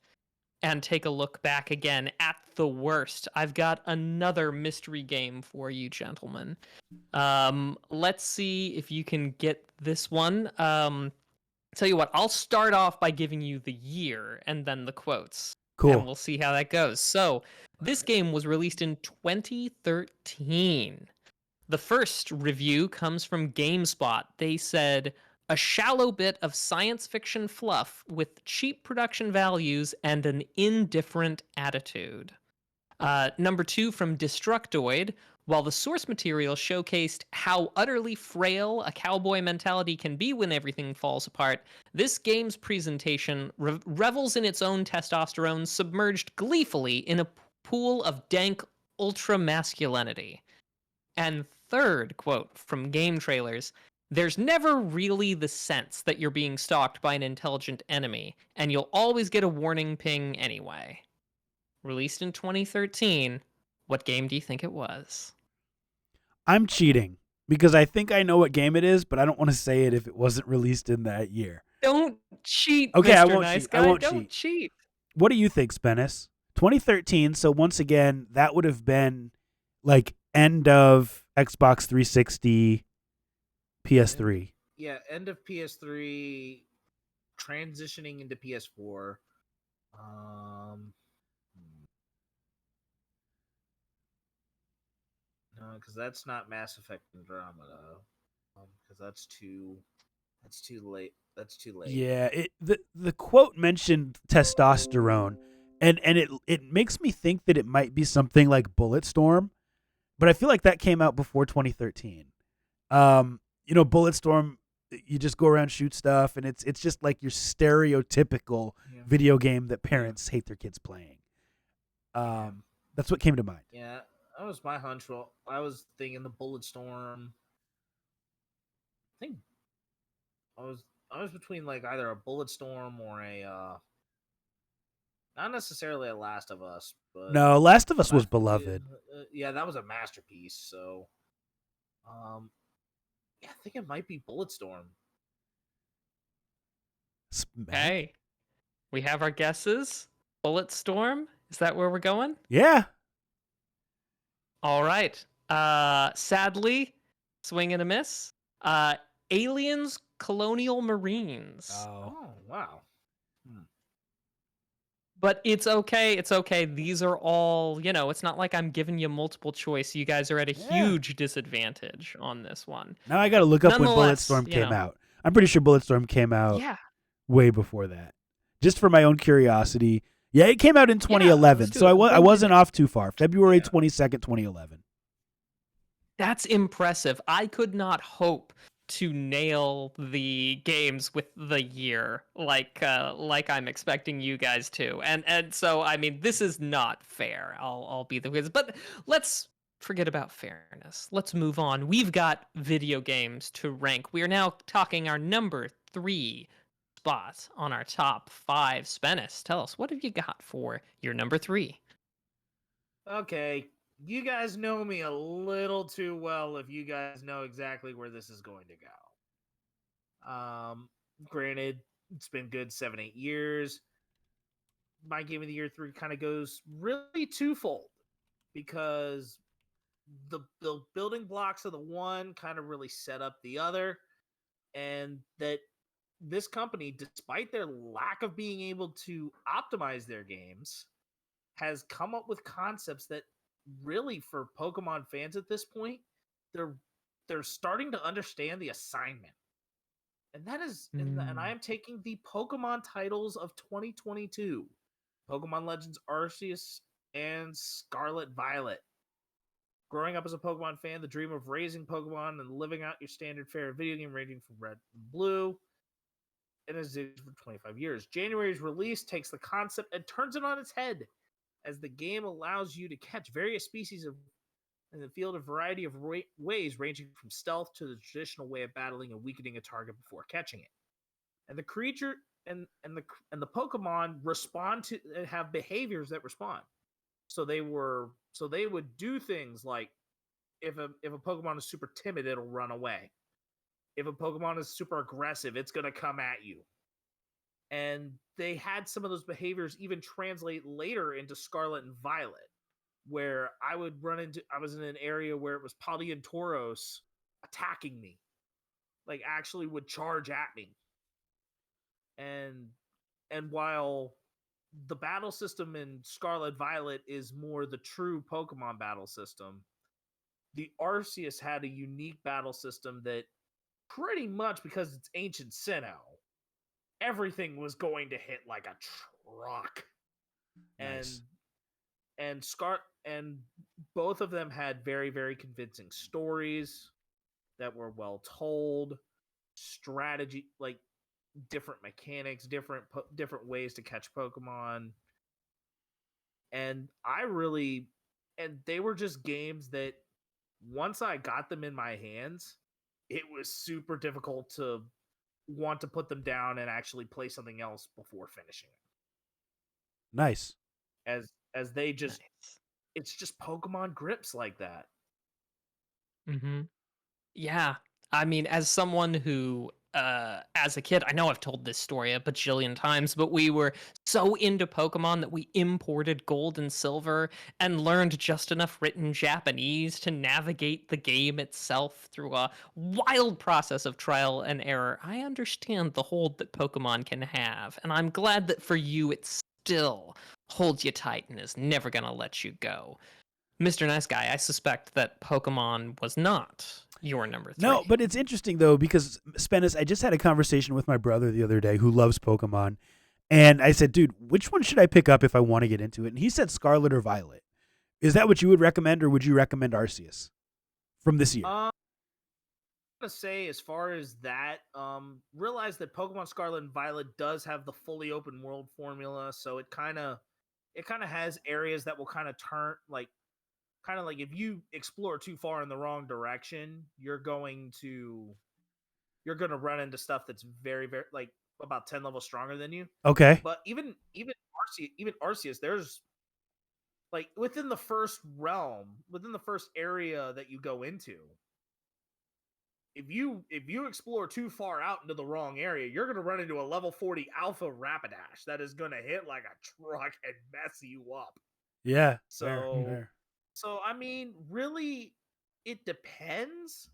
Speaker 3: and take a look back again at the worst. I've got another mystery game for you, gentlemen. Let's see if you can get this one. Tell you what, I'll start off by giving you the year and then the quotes.
Speaker 1: Cool.
Speaker 3: And we'll see how that goes. So, this game was released in 2013. The first review comes from GameSpot. They said, a shallow bit of science fiction fluff with cheap production values and an indifferent attitude. Number 2 from Destructoid. While the source material showcased how utterly frail a cowboy mentality can be when everything falls apart, this game's presentation revels in its own testosterone, submerged gleefully in a pool of dank ultra-masculinity. And third quote from Game Trailers, there's never really the sense that you're being stalked by an intelligent enemy, and you'll always get a warning ping anyway. Released in 2013, what game do you think it was?
Speaker 1: I'm cheating because I think I know what game it is, but I don't want to say it if it wasn't released in that year.
Speaker 3: Don't cheat,
Speaker 1: Okay,
Speaker 3: Mr.
Speaker 1: I won't
Speaker 3: Nice
Speaker 1: cheat.
Speaker 3: Guy.
Speaker 1: I won't
Speaker 3: Don't cheat.
Speaker 1: What do you think, Spennis? 2013, so once again, that would have been like end of Xbox 360, PS3.
Speaker 2: Yeah, end of PS3, transitioning into PS4. No, because that's not Mass Effect Andromeda. Because that's too late. That's too late.
Speaker 1: Yeah, the quote mentioned testosterone, and it makes me think that it might be something like Bulletstorm, but I feel like that came out before 2013. Bulletstorm, you just go around shoot stuff, and it's just like your stereotypical video game that parents hate their kids playing. That's what came to mind.
Speaker 2: Yeah, that was my hunch. Well, I was thinking the Bulletstorm. I think I was between like either a Bulletstorm or a not necessarily a Last of Us, but
Speaker 1: No, Last of Us was beloved.
Speaker 2: Yeah, that was a masterpiece. So, yeah, I think it might be Bulletstorm.
Speaker 3: Hey, we have our guesses. Bulletstorm? Is that where we're going?
Speaker 1: Yeah.
Speaker 3: All right. Sadly, swing and a miss. Aliens, Colonial Marines.
Speaker 2: Oh wow.
Speaker 3: But it's okay. It's okay. These are all, it's not like I'm giving you multiple choice. You guys are at a huge disadvantage on this one.
Speaker 1: Now I got to look up when Bulletstorm came out. I'm pretty sure Bulletstorm came out way before that. Just for my own curiosity. Yeah, it came out in 2011, so I wasn't off too far. February 22nd, 2011.
Speaker 3: That's impressive. I could not hope to nail the games with the year like I'm expecting you guys to. And so I mean, this is not fair. I'll be the quiz. But let's forget about fairness. Let's move on. We've got video games to rank. We are now talking our number 3 spot on our top 5. Spennis, tell us, what have you got for your number 3?
Speaker 2: Okay, you guys know me a little too well if you guys know exactly where this is going to go. Granted, it's been good 7-8 years. My game of the year 3 kind of goes really twofold because the building blocks of the one kind of really set up the other. and that this company, despite their lack of being able to optimize their games, has come up with concepts that really, for Pokemon fans at this point, they're starting to understand the assignment. And that is and I am taking the Pokemon titles of 2022. Pokemon Legends Arceus and Scarlet Violet. Growing up as a Pokemon fan, the dream of raising Pokemon and living out your standard fare of video game ranging from red and blue, and has existed for 25 years. January's release takes the concept and turns it on its head, as the game allows you to catch various species of in the field a variety of ways, ranging from stealth to the traditional way of battling and weakening a target before catching it. And the creature and the Pokemon respond to have behaviors that respond. So they would do things like, if a Pokemon is super timid, it'll run away. If a Pokemon is super aggressive, it's gonna come at you. And they had some of those behaviors even translate later into Scarlet and Violet, where I was in an area where it was Paldean and Tauros attacking me, like actually would charge at me. And while the battle system in Scarlet Violet is more the true Pokemon battle system, the Arceus had a unique battle system that pretty much, because it's ancient Sinnoh, everything was going to hit like a truck.
Speaker 1: Nice.
Speaker 2: And both of them had very, very convincing stories that were well told, strategy, like different mechanics, different ways to catch Pokemon. And they were just games that once I got them in my hands, it was super difficult to want to put them down and actually play something else before finishing it.
Speaker 1: Nice.
Speaker 2: As they just, it's just Pokemon grips like that.
Speaker 3: Mm-hmm. Yeah. I mean, as someone who, as a kid, I know I've told this story a bajillion times, but we were so into Pokemon that we imported gold and silver and learned just enough written Japanese to navigate the game itself through a wild process of trial and error. I understand the hold that Pokemon can have, and I'm glad that for you it still holds you tight and is never going to let you go. Mr. Nice Guy, I suspect that Pokemon was not your number 3.
Speaker 1: No, but it's interesting, though, because, Spennis, I just had a conversation with my brother the other day who loves Pokemon, and I said, dude, which one should I pick up if I want to get into it? And he said Scarlet or Violet. Is that what you would recommend, or would you recommend Arceus from this year?
Speaker 2: I'm going to say, as far as that, realize that Pokemon Scarlet and Violet does have the fully open world formula, so it kind of has areas that will kind of turn, like if you explore too far in the wrong direction, you're going to run into stuff that's very, very, like, about 10 levels stronger than you.
Speaker 1: Okay.
Speaker 2: But even Arceus, there's, like, within the first realm, within the first area that you go into, if you explore too far out into the wrong area, you're going to run into a level 40 Alpha Rapidash that is going to hit like a truck and mess you up.
Speaker 1: Yeah.
Speaker 2: So, So, I mean, really, it depends,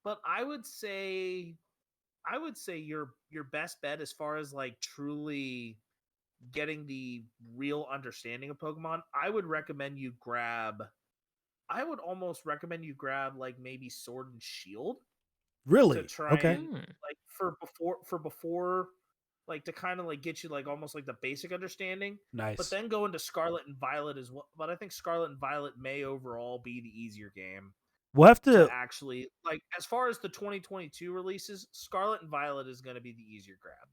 Speaker 2: but I would say your best bet, as far as like truly getting the real understanding of Pokemon, I would almost recommend you grab like maybe Sword and Shield.
Speaker 1: Really?
Speaker 2: To try
Speaker 1: Okay.
Speaker 2: and, like, for before, like, to kind of like get you like almost like the basic understanding.
Speaker 1: Nice.
Speaker 2: But then go into Scarlet and Violet as well. But I think Scarlet and Violet may overall be the easier game.
Speaker 1: We'll have to
Speaker 2: actually, like, as far as the 2022 releases, Scarlet and Violet is going to be the easier grab.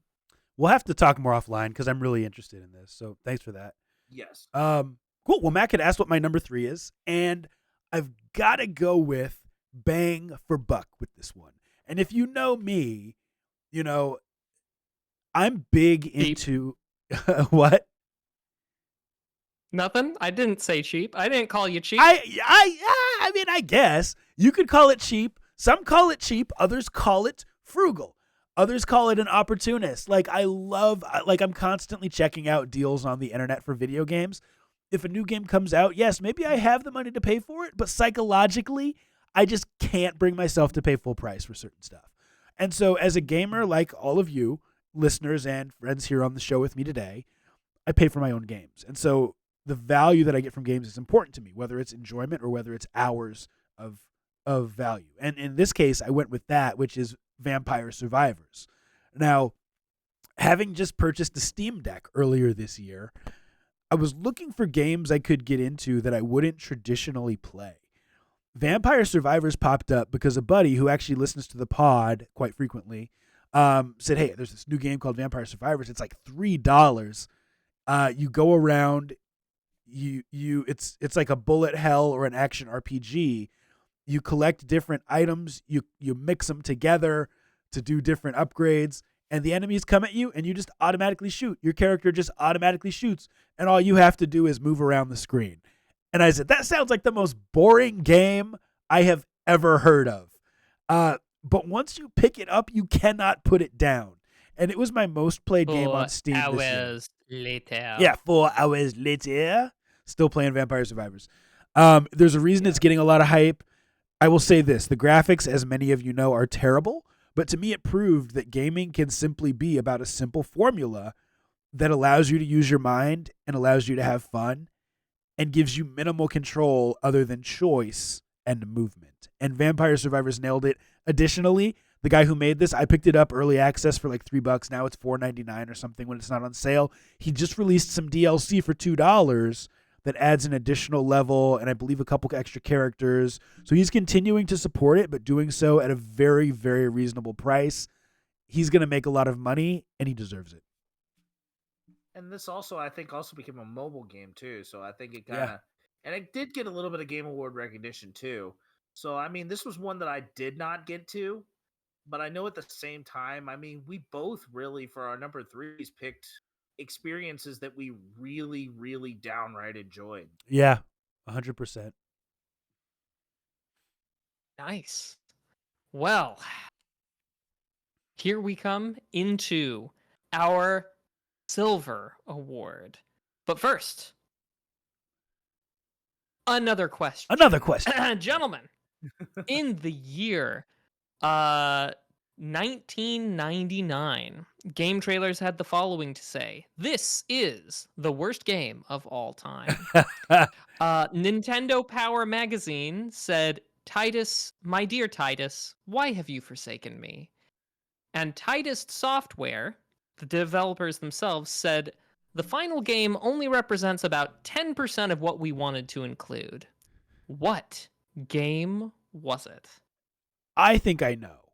Speaker 1: We'll have to talk more offline because I'm really interested in this. So thanks for that.
Speaker 2: Yes.
Speaker 1: Cool. Well, Matt had asked what my number 3 is, and I've got to go with bang for buck with this one. And if you know me, you know I'm big into what?
Speaker 3: Nothing. I didn't say cheap. I didn't call you cheap.
Speaker 1: I mean, I guess you could call it cheap. Some call it cheap. Others call it frugal. Others call it an opportunist. Like, I'm constantly checking out deals on the internet for video games. If a new game comes out, yes, maybe I have the money to pay for it, but psychologically, I just can't bring myself to pay full price for certain stuff. And so, as a gamer, like all of you listeners and friends here on the show with me today, I pay for my own games. And so, the value that I get from games is important to me, whether it's enjoyment or whether it's hours of value. And in this case, I went with that, which is Vampire Survivors. Now, having just purchased the Steam Deck earlier this year, I was looking for games I could get into that I wouldn't traditionally play. Vampire Survivors popped up because a buddy who actually listens to the pod quite frequently said, "Hey, there's this new game called Vampire Survivors. It's like $3. You go around, it's like a bullet hell or an action RPG. You collect different items, you mix them together to do different upgrades, and the enemies come at you, and you just automatically shoot. Your character just automatically shoots, and all you have to do is move around the screen." And I said, that sounds like the most boring game I have ever heard of. But once you pick it up, you cannot put it down. And it was my most played game on Steam this year.
Speaker 3: 4 hours later.
Speaker 1: Yeah, 4 hours later. Still playing Vampire Survivors. There's a reason it's getting a lot of hype. I will say this. The graphics, as many of you know, are terrible. But to me, it proved that gaming can simply be about a simple formula that allows you to use your mind and allows you to have fun and gives you minimal control other than choice and movement. And Vampire Survivors nailed it. Additionally, the guy who made this, I picked it up early access for like $3. Now it's $4.99 or something when it's not on sale. He just released some DLC for $2 that adds an additional level and I believe a couple extra characters. So he's continuing to support it, but doing so at a very, very reasonable price. He's going to make a lot of money, and he deserves it.
Speaker 2: And this also, I think, also became a mobile game too. So I think it kind of, and it did get a little bit of Game Award recognition too. So I mean, this was one that I did not get to, but I know at the same time, I mean, we both really for our number threes picked experiences that we really, really downright enjoyed.
Speaker 1: Yeah, 100%.
Speaker 3: Nice. Well, here we come into our Silver Award. But first, another question.
Speaker 1: Another question.
Speaker 3: Gentlemen, in the year 1999, Game Trailers had the following to say: "This is the worst game of all time." Nintendo Power Magazine said, "Titus, my dear Titus, why have you forsaken me?" And Titus Software, the developers themselves, said, "The final game only represents about 10% of what we wanted to include." What game was it?
Speaker 1: I think I know.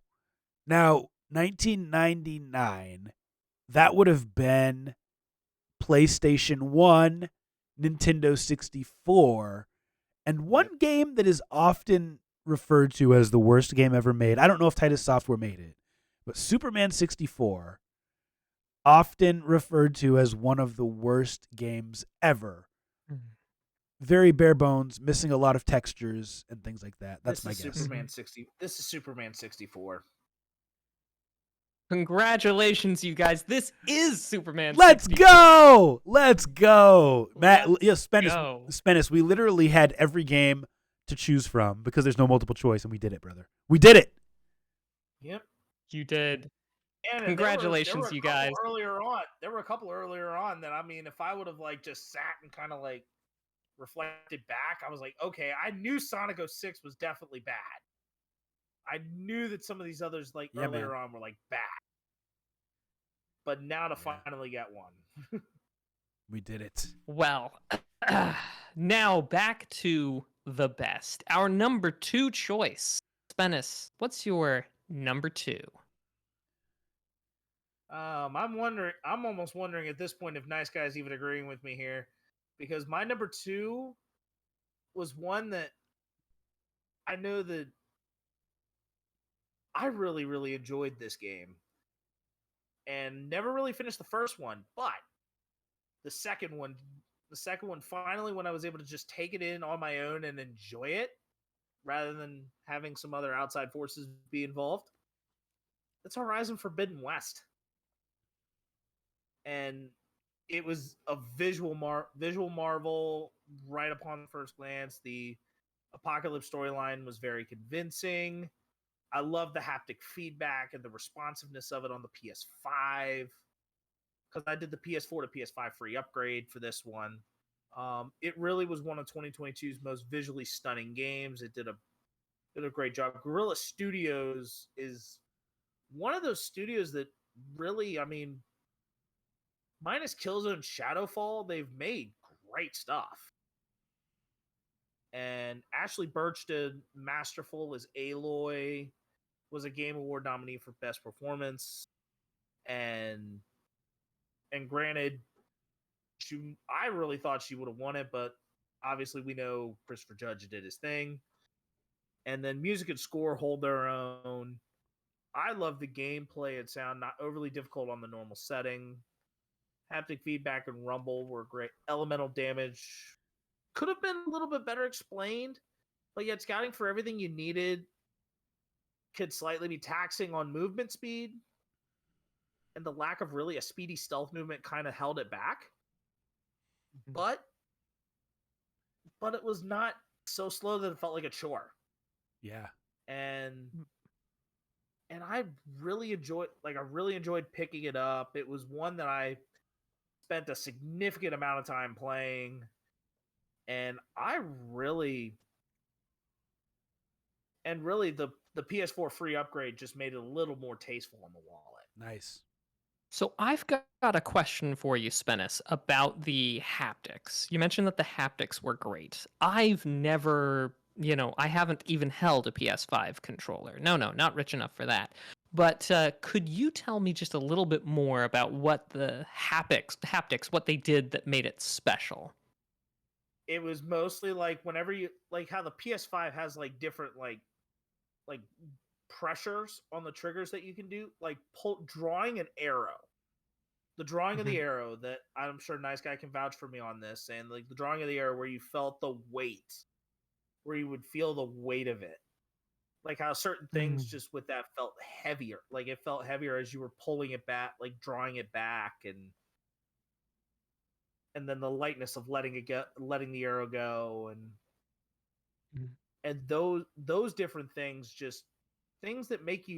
Speaker 1: Now, 1999, that would have been PlayStation 1, Nintendo 64, and one game that is often referred to as the worst game ever made. I don't know if Titus Software made it, but Superman 64, often referred to as one of the worst games ever. Very bare bones, missing a lot of textures and things like that. That's my guess.
Speaker 2: This is Superman 64.
Speaker 3: Congratulations, you guys. This is Superman.
Speaker 1: Let's
Speaker 3: 64.
Speaker 1: go! Let's go! Matt,
Speaker 3: Let's
Speaker 1: Spennis,
Speaker 3: go.
Speaker 1: Spennis, we literally had every game to choose from because there's no multiple choice, and we did it, brother. We did it!
Speaker 2: Yep.
Speaker 3: You did.
Speaker 2: And
Speaker 3: Congratulations, you guys.
Speaker 2: There were a couple earlier on that, I mean, if I would have like just sat and kind of like reflected back, I was like, okay, I knew Sonic 06 was definitely bad. I knew that some of these others like earlier on were like bad. But now to finally get one.
Speaker 1: We did it.
Speaker 3: Well, now back to the best. Our number 2 choice. Spennis, what's your number 2?
Speaker 2: I'm almost wondering at this point if Nice Guy's even agreeing with me here. Because my number 2 was one that I know that I really, really enjoyed this game. And never really finished the first one, but the second one finally, when I was able to just take it in on my own and enjoy it rather than having some other outside forces be involved, that's Horizon Forbidden West. And it was a visual marvel right upon first glance. The Apocalypse storyline was very convincing. I love the haptic feedback and the responsiveness of it on the PS5 because I did the PS4 to PS5 free upgrade for this one. It really was one of 2022's most visually stunning games. It did a great job. Guerrilla Studios is one of those studios that really, I mean, minus Killzone Shadowfall, they've made great stuff. And Ashley Birch did Masterful as Aloy, was a Game Award nominee for Best Performance. And granted, I really thought she would have won it, but obviously we know Christopher Judge did his thing. And then music and score hold their own. I love the gameplay and sound, not overly difficult on the normal setting. Haptic feedback and rumble were great. Elemental damage could have been a little bit better explained, but yet scouting for everything you needed could slightly be taxing on movement speed. And the lack of really a speedy stealth movement kind of held it back. But it was not so slow that it felt like a chore.
Speaker 1: Yeah.
Speaker 2: And I really enjoyed picking it up. It was one that I spent a significant amount of time playing. And the PS4 free upgrade just made it a little more tasteful on the wallet.
Speaker 1: Nice.
Speaker 3: So I've got a question for you, Spennis, about the haptics. You mentioned that the haptics were great. I've never, I haven't even held a PS5 controller. No, not rich enough for that. But could you tell me just a little bit more about what the haptics, what they did that made it special?
Speaker 2: It was mostly like whenever you like how the PS5 has like different like pressures on the triggers that you can do, like drawing an arrow. The drawing of the arrow that I'm sure Nice Guy can vouch for me on this, and like the drawing of the arrow where you felt the weight, where you would feel the weight of it. Like how certain things just with that felt heavier. Like it felt heavier as you were pulling it back, like drawing it back, and then the lightness of letting the arrow go, and those different things, just things that make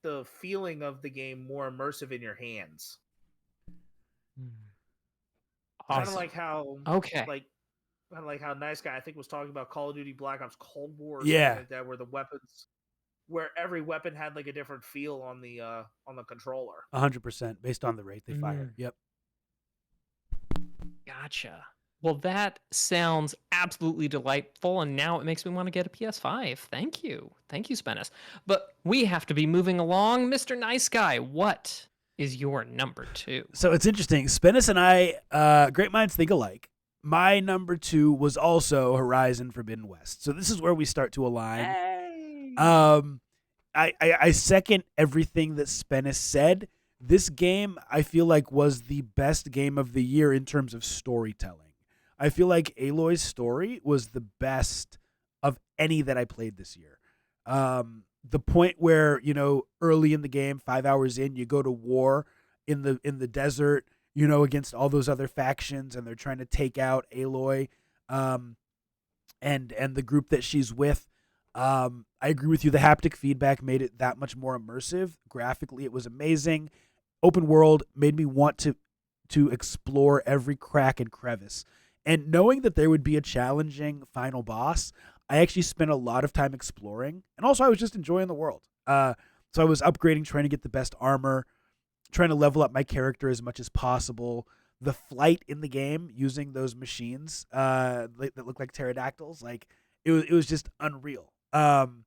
Speaker 2: the feeling of the game more immersive in your hands.
Speaker 3: Awesome.
Speaker 2: Kind of like how kind of like how Nice Guy I think was talking about Call of Duty Black Ops Cold War or something like that, where every weapon had like a different feel on the controller.
Speaker 1: 100% based on the rate they fire. Yep.
Speaker 3: Gotcha. Well, that sounds absolutely delightful, and now it makes me want to get a PS5. Thank you, Spennis. But we have to be moving along, Mr. Nice Guy. What is your number 2?
Speaker 1: So it's interesting. Spennis and I, great minds think alike. My number 2 was also Horizon Forbidden West. So this is where we start to align.
Speaker 3: Hey.
Speaker 1: I second everything that Spennis said. This game, I feel like, was the best game of the year in terms of storytelling. I feel like Aloy's story was the best of any that I played this year. The point where, early in the game, 5 hours in, you go to war in the desert, against all those other factions, and they're trying to take out Aloy, and the group that she's with. I agree with you. The haptic feedback made it that much more immersive. Graphically, it was amazing. Open world made me want to explore every crack and crevice. And knowing that there would be a challenging final boss, I actually spent a lot of time exploring. And also, I was just enjoying the world. So I was upgrading, trying to get the best armor, trying to level up my character as much as possible. The flight in the game using those machines that look like pterodactyls, like it was just unreal. And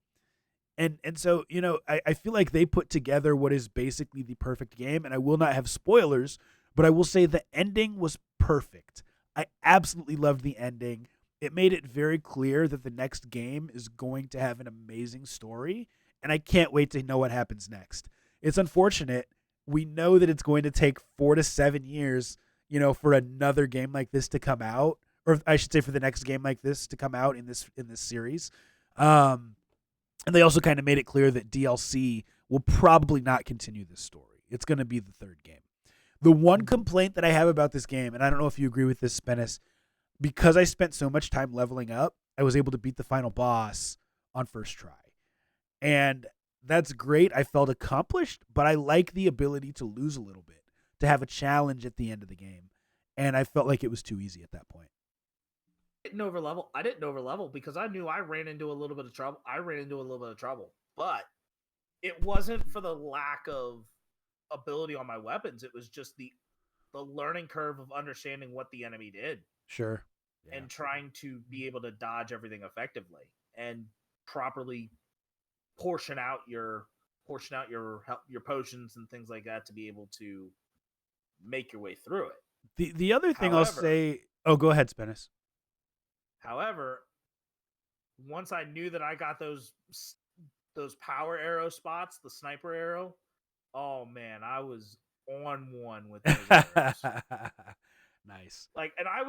Speaker 1: so, I feel like they put together what is basically the perfect game. And I will not have spoilers, but I will say the ending was perfect. I absolutely loved the ending. It made it very clear that the next game is going to have an amazing story, and I can't wait to know what happens next. It's unfortunate. We know that it's going to take 4 to 7 years, for another game like this to come out, or I should say for the next game like this to come out in this series. And they also kind of made it clear that DLC will probably not continue this story. It's going to be the third game. The one complaint that I have about this game, and I don't know if you agree with this, Spennis, because I spent so much time leveling up, I was able to beat the final boss on first try. And that's great. I felt accomplished, but I like the ability to lose a little bit, to have a challenge at the end of the game. And I felt like it was too easy at that point.
Speaker 2: I didn't over level because I knew I ran into a little bit of trouble. But it wasn't for the lack of ability on my weapons. It was just the learning curve of understanding what the enemy did.
Speaker 1: Sure.
Speaker 2: Yeah. And trying to be able to dodge everything effectively and properly portion out your potions and things like that to be able to make your way through it.
Speaker 1: The other thing I'll say, oh, go ahead, Spennis.
Speaker 2: However, once I knew that I got those power arrow spots, the sniper arrow, oh man, I was on one with those arrows.
Speaker 1: Nice.
Speaker 2: Like, and I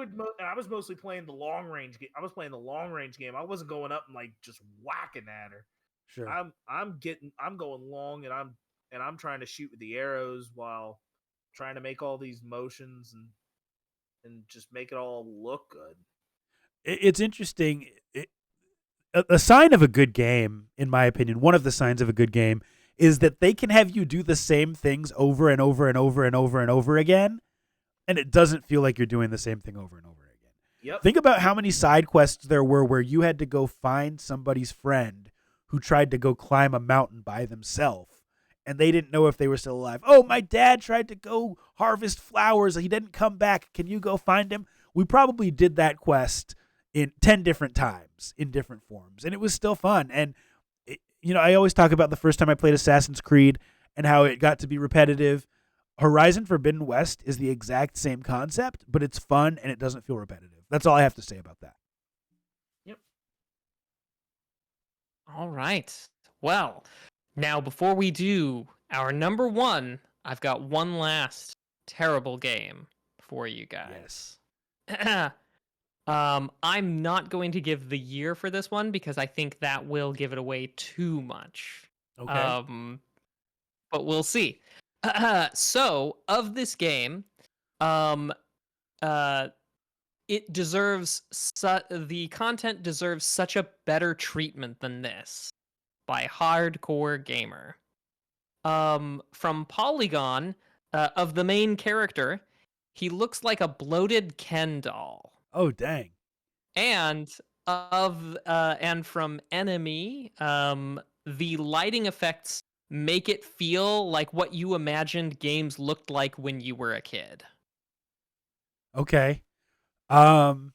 Speaker 2: was mostly playing the long range game. I was playing the long range game. I wasn't going up and like just whacking at her.
Speaker 1: Sure.
Speaker 2: I'm going long and I'm trying to shoot with the arrows while trying to make all these motions and just make it all look good.
Speaker 1: It's interesting. A sign of a good game, in my opinion, one of the signs of a good game is that they can have you do the same things over and over and over and over and over again, and it doesn't feel like you're doing the same thing over and over again.
Speaker 2: Yep.
Speaker 1: Think about how many side quests there were where you had to go find somebody's friend who tried to go climb a mountain by themselves, and they didn't know if they were still alive. Oh, my dad tried to go harvest flowers. He didn't come back. Can you go find him? We probably did that quest in 10 different times in different forms, and it was still fun. And I always talk about the first time I played Assassin's Creed and how it got to be repetitive. Horizon Forbidden West is the exact same concept, but it's fun and it doesn't feel repetitive. That's all I have to say about that.
Speaker 2: Yep.
Speaker 3: All right. Well, now before we do our number one, I've got one last terrible game for you guys. Yes. I'm not going to give the year for this one because I think that will give it away too much.
Speaker 1: Okay.
Speaker 3: But we'll see. So, of this game, it deserves the content deserves such a better treatment than this by Hardcore Gamer. From Polygon, of the main character, he looks like a bloated Ken doll.
Speaker 1: Oh, dang.
Speaker 3: And from Enemy, the lighting effects make it feel like what you imagined games looked like when you were a kid.
Speaker 1: Okay.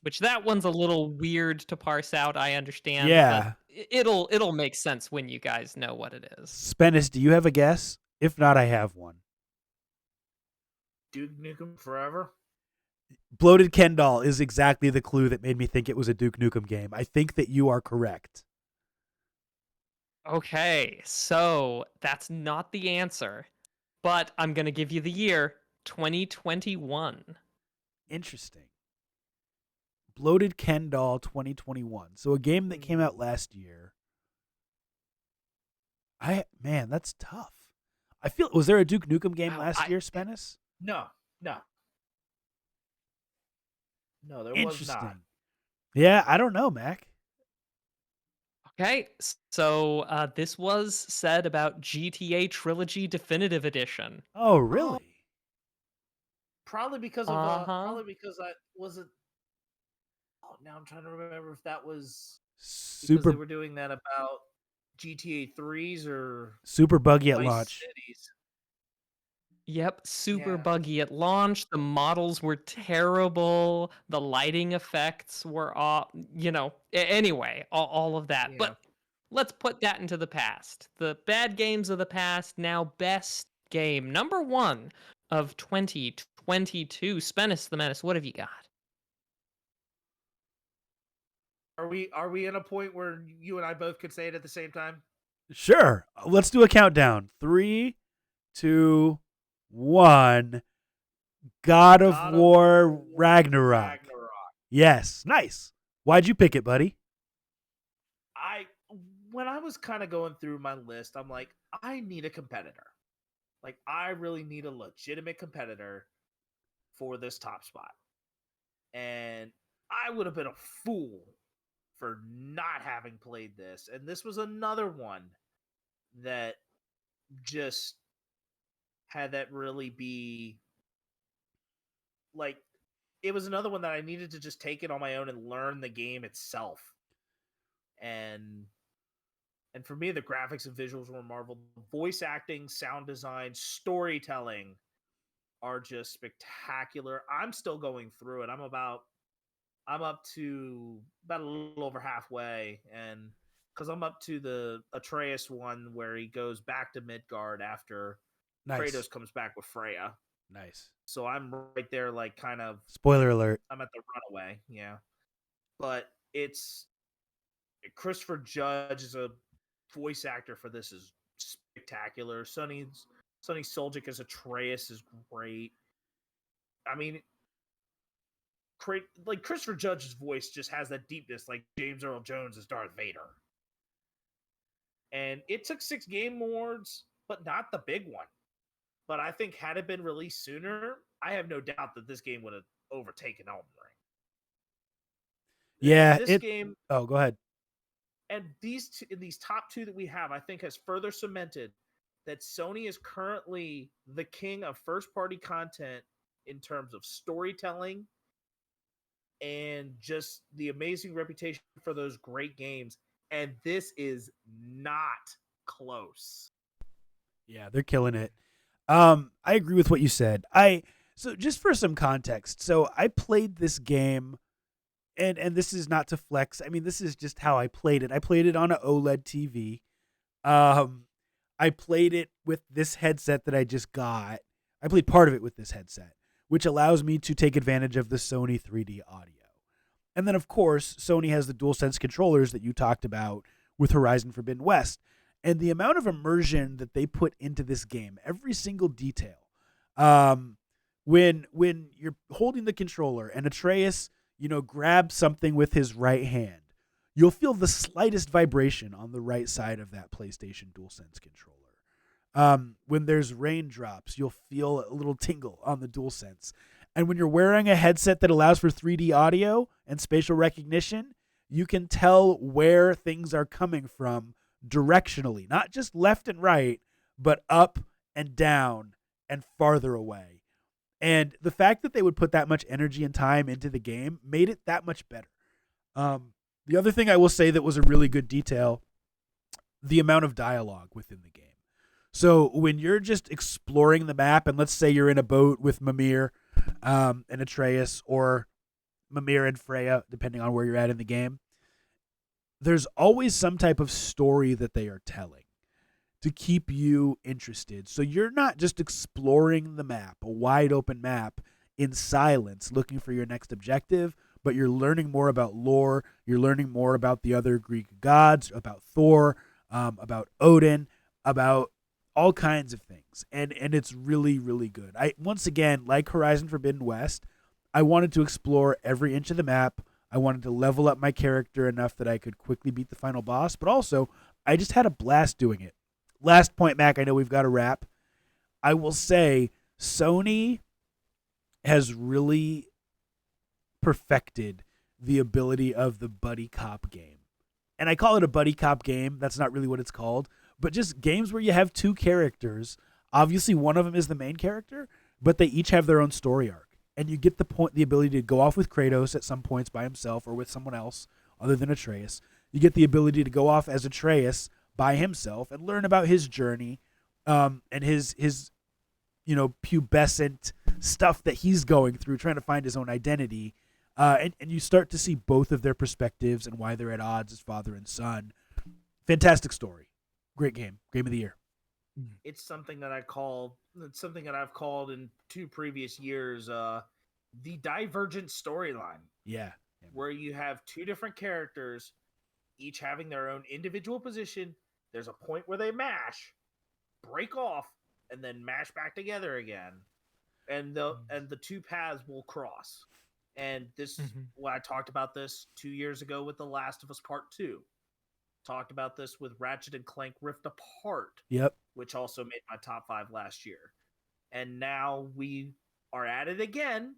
Speaker 3: Which that one's a little weird to parse out, I understand.
Speaker 1: Yeah.
Speaker 3: But it'll make sense when you guys know what it is.
Speaker 1: Spennis, do you have a guess? If not, I have one.
Speaker 2: Duke Nukem Forever?
Speaker 1: Bloated Ken doll is exactly the clue that made me think it was a Duke Nukem game. I think that you are correct.
Speaker 3: Okay, so that's not the answer, but I'm going to give you the year 2021.
Speaker 1: Interesting. Bloated Ken doll 2021. So a game that came out last year. Man, that's tough. Was there a Duke Nukem game last year, Spennis?
Speaker 2: No, there was not.
Speaker 1: Yeah, I don't know, Mac.
Speaker 3: Okay, so this was said about GTA Trilogy Definitive Edition.
Speaker 1: Oh, really?
Speaker 2: Probably because of I wasn't. Oh, now I'm trying to remember if that was because they were doing that about GTA 3s or
Speaker 1: super buggy at launch.
Speaker 2: Cities.
Speaker 3: Yep, super buggy at launch. The models were terrible. The lighting effects were off. Anyway, all of that. Yeah. But let's put that into the past. The bad games of the past, now best game. Number one of 2022. Spennis the Menace, what have you got?
Speaker 2: Are we in a point where you and I both could say it at the same time?
Speaker 1: Sure. Let's do a countdown. 3, 2, 1. God of War Ragnarok. Yes. Nice. Why'd you pick it, buddy?
Speaker 2: When I was kind of going through my list, I'm like, I need a competitor. Like, I really need a legitimate competitor for this top spot. And I would have been a fool for not having played this. And this was another one that just had that really be like it was another one that I needed to just take it on my own and learn the game itself. And for me, the graphics and visuals were marveled. Voice acting, sound design, storytelling are just spectacular. I'm still going through it. I'm up to about a little over halfway, and because I'm up to the Atreus one where he goes back to Midgard after
Speaker 1: Nice.
Speaker 2: Kratos comes back with Freya.
Speaker 1: Nice.
Speaker 2: So I'm right there, like kind of.
Speaker 1: Spoiler alert.
Speaker 2: I'm at the runaway, yeah. But it's Christopher Judge is a voice actor for this is spectacular. Sonny Soljic as Atreus is great. I mean, like Christopher Judge's voice just has that deepness, like James Earl Jones as Darth Vader. And it took 6 Game Awards, but not the big one. But I think had it been released sooner, I have no doubt that this game would have overtaken Elden Ring.
Speaker 1: Yeah,
Speaker 2: this game.
Speaker 1: Oh, go ahead.
Speaker 2: And these top 2 that we have, I think, has further cemented that Sony is currently the king of first-party content in terms of storytelling and just the amazing reputation for those great games. And this is not close.
Speaker 1: Yeah, they're killing it. I agree with what you said. So just for some context, so I played this game, and this is not to flex. I mean, this is just how I played it. I played it on an OLED TV. I played it with this headset that I just got. I played part of it with this headset, which allows me to take advantage of the Sony 3D audio. And then, of course, Sony has the DualSense controllers that you talked about with Horizon Forbidden West. And the amount of immersion that they put into this game, every single detail. When you're holding the controller and Atreus, grabs something with his right hand, you'll feel the slightest vibration on the right side of that PlayStation DualSense controller. When there's raindrops, you'll feel a little tingle on the DualSense. And when you're wearing a headset that allows for 3D audio and spatial recognition, you can tell where things are coming from directionally, not just left and right, but up and down and farther away. And the fact that they would put that much energy and time into the game made it that much better. The other thing I will say that was a really good detail, the amount of dialogue within the game. So when you're just exploring the map, and let's say you're in a boat with Mimir and Atreus, or Mimir and Freya, depending on where you're at in the game, there's always some type of story that they are telling to keep you interested. So you're not just exploring the map, a wide open map, in silence, looking for your next objective, but you're learning more about lore. You're learning more about the other Greek gods, about Thor, about Odin, about all kinds of things. And it's really, really good. Once again, like Horizon Forbidden West, I wanted to explore every inch of the map. I wanted to level up my character enough that I could quickly beat the final boss, but also I just had a blast doing it. Last point, Mac, I know we've got to wrap. I will say Sony has really perfected the ability of the buddy cop game. And I call it a buddy cop game. That's not really what it's called. But just games where you have 2 characters. Obviously, one of them is the main character, but they each have their own story arc. And you get the ability to go off with Kratos at some points by himself or with someone else other than Atreus. You get the ability to go off as Atreus by himself and learn about his journey and his pubescent stuff that he's going through, trying to find his own identity. And you start to see both of their perspectives and why they're at odds as father and son. Fantastic story. Great game. Game of the year.
Speaker 2: It's something that I've called in 2 previous years the divergent storyline.
Speaker 1: Yeah.
Speaker 2: Where you have 2 different characters, each having their own individual position. There's a point where they mash, break off, and then mash back together again. And the 2 paths will cross. And this well, I talked about this 2 years ago with The Last of Us Part 2. Talked about this with Ratchet and Clank Rift Apart.
Speaker 1: Yep.
Speaker 2: Which also made my top 5 last year. And now we are at it again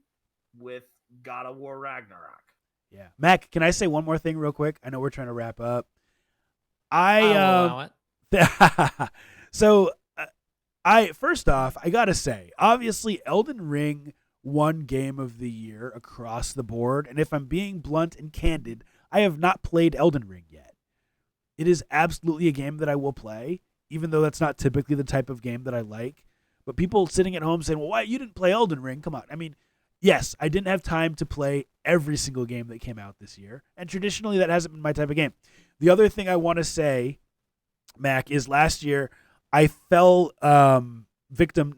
Speaker 2: with God of War Ragnarok.
Speaker 1: Yeah. Mac, can I say one more thing real quick? I know we're trying to wrap up.
Speaker 3: I'll allow it.
Speaker 1: So I first off, I gotta say, obviously, Elden Ring won Game of the Year across the board, and if I'm being blunt and candid, I have not played Elden Ring yet. It is absolutely a game that I will play, even though that's not typically the type of game that I like. But people sitting at home saying, "Well, why you didn't play Elden Ring?" Come on, I mean, yes, I didn't have time to play every single game that came out this year, and traditionally that hasn't been my type of game. The other thing I want to say, Mac, is last year I fell not victim,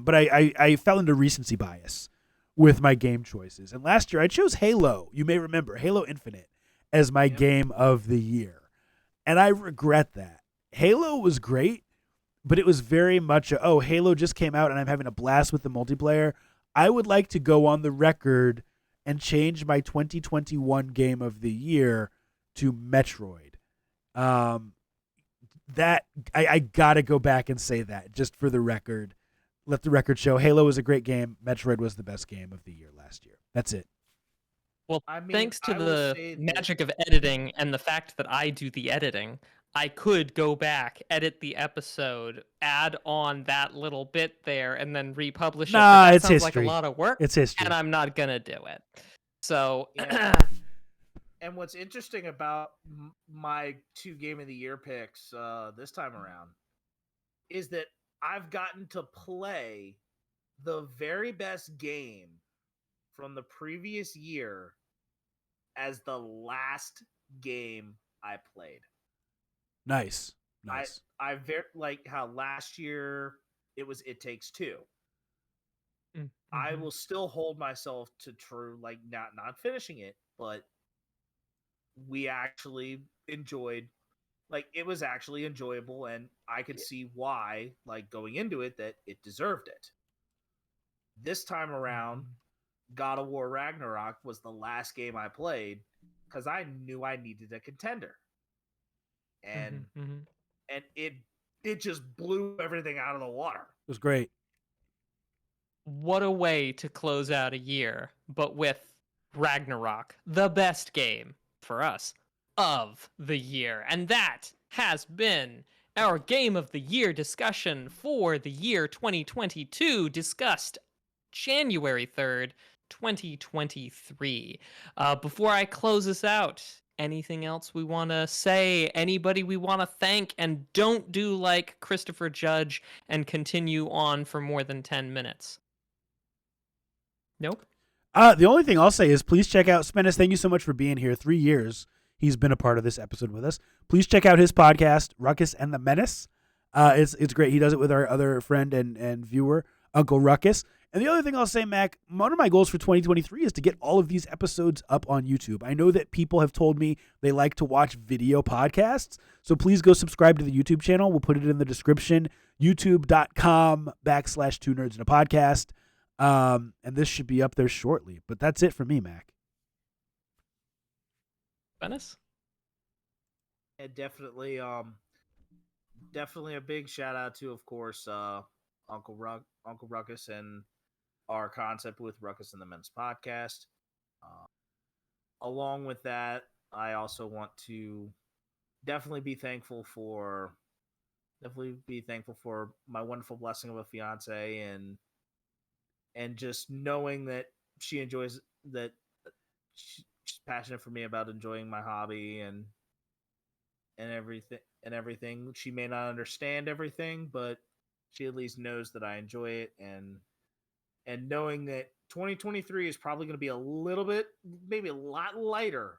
Speaker 1: but I fell into recency bias with my game choices. And last year I chose Halo. You may remember Halo Infinite as my
Speaker 2: Yep.
Speaker 1: game of the year. And I regret that. Halo was great, but it was very much Halo just came out and I'm having a blast with the multiplayer. I would like to go on the record and change my 2021 game of the year to Metroid. That I gotta go back and say that just for the record. Let the record show Halo was a great game. Metroid was the best game of the year last year. That's it.
Speaker 3: Well,
Speaker 2: I mean,
Speaker 3: thanks to
Speaker 2: I will
Speaker 3: the
Speaker 2: say that
Speaker 3: magic of editing and the fact that I do the editing, I could go back, edit the episode, add on that little bit there, and then republish it. But
Speaker 1: Nah,
Speaker 3: that
Speaker 1: it's
Speaker 3: sounds like a
Speaker 1: history.
Speaker 3: lot of work,
Speaker 1: It's history.
Speaker 3: and I'm not gonna do it. So,
Speaker 2: Yeah. And what's interesting about my 2 Game of the Year picks this time around is that I've gotten to play the very best game from the previous year as the last game I played.
Speaker 1: Nice. Nice.
Speaker 2: I very like how last year it was It Takes Two. I
Speaker 3: Mhm.
Speaker 2: will still hold myself to true, like not finishing it, but we actually enjoyed, like it was actually enjoyable, and I could see why, like going into it, that it deserved it. This time around, God of War Ragnarok was the last game I played because I knew I needed a contender, and
Speaker 3: Mhm.
Speaker 2: it just blew everything out of the water.
Speaker 1: It was great.
Speaker 3: What a way to close out a year, but with Ragnarok, the best game for us of the year. And that has been our Game of the Year discussion for the year 2022, discussed January 3rd, 2023. Before I close this out, anything else we want to say? Anybody we want to thank? And don't do like Christopher Judge and continue on for more than 10 minutes. Nope.
Speaker 1: The only thing I'll say is please check out Spennis. Thank you so much for being here. 3 years he's been a part of this episode with us. Please check out his podcast, Ruckus and the Menace. It's great. He does it with our other friend and viewer, Uncle Ruckus. And the other thing I'll say, Mac, one of my goals for 2023 is to get all of these episodes up on YouTube. I know that people have told me they like to watch video podcasts, so please go subscribe to the YouTube channel. We'll put it in the description, youtube.com/2nerdsandapodcast. And this should be up there shortly. But that's it for me, Mac.
Speaker 3: Venice?
Speaker 2: And definitely a big shout out to, of course, Uncle Ruckus and our concept with Ruckus and the Men's podcast. Along with that, I also want to definitely be thankful for my wonderful blessing of a fiance, and just knowing that she enjoys that she's passionate for me about enjoying my hobby and everything. She may not understand everything, but she at least knows that I enjoy it, and knowing that 2023 is probably going to be a little bit, maybe a lot lighter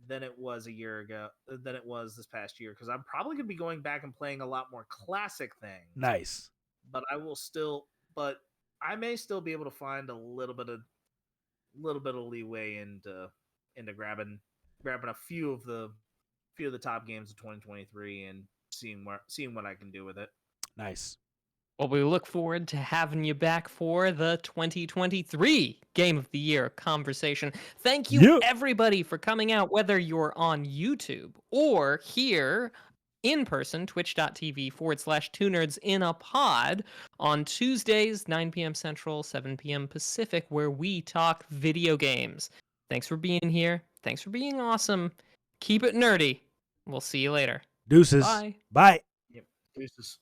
Speaker 2: than it was a year ago, than it was this past year, because I'm probably going to be going back and playing a lot more classic things.
Speaker 1: Nice.
Speaker 2: But I may still be able to find a little bit of leeway into grabbing a few of the top games of 2023 and seeing what I can do with it.
Speaker 1: Nice.
Speaker 3: Well, we look forward to having you back for the 2023 Game of the Year conversation. Thank you, everybody, for coming out, whether you're on YouTube or here in person, twitch.tv/2nerds in a pod on Tuesdays, 9 p.m. Central, 7 p.m. Pacific, where we talk video games. Thanks for being here. Thanks for being awesome. Keep it nerdy. We'll see you later.
Speaker 1: Deuces.
Speaker 3: Bye.
Speaker 1: Bye.
Speaker 2: Deuces.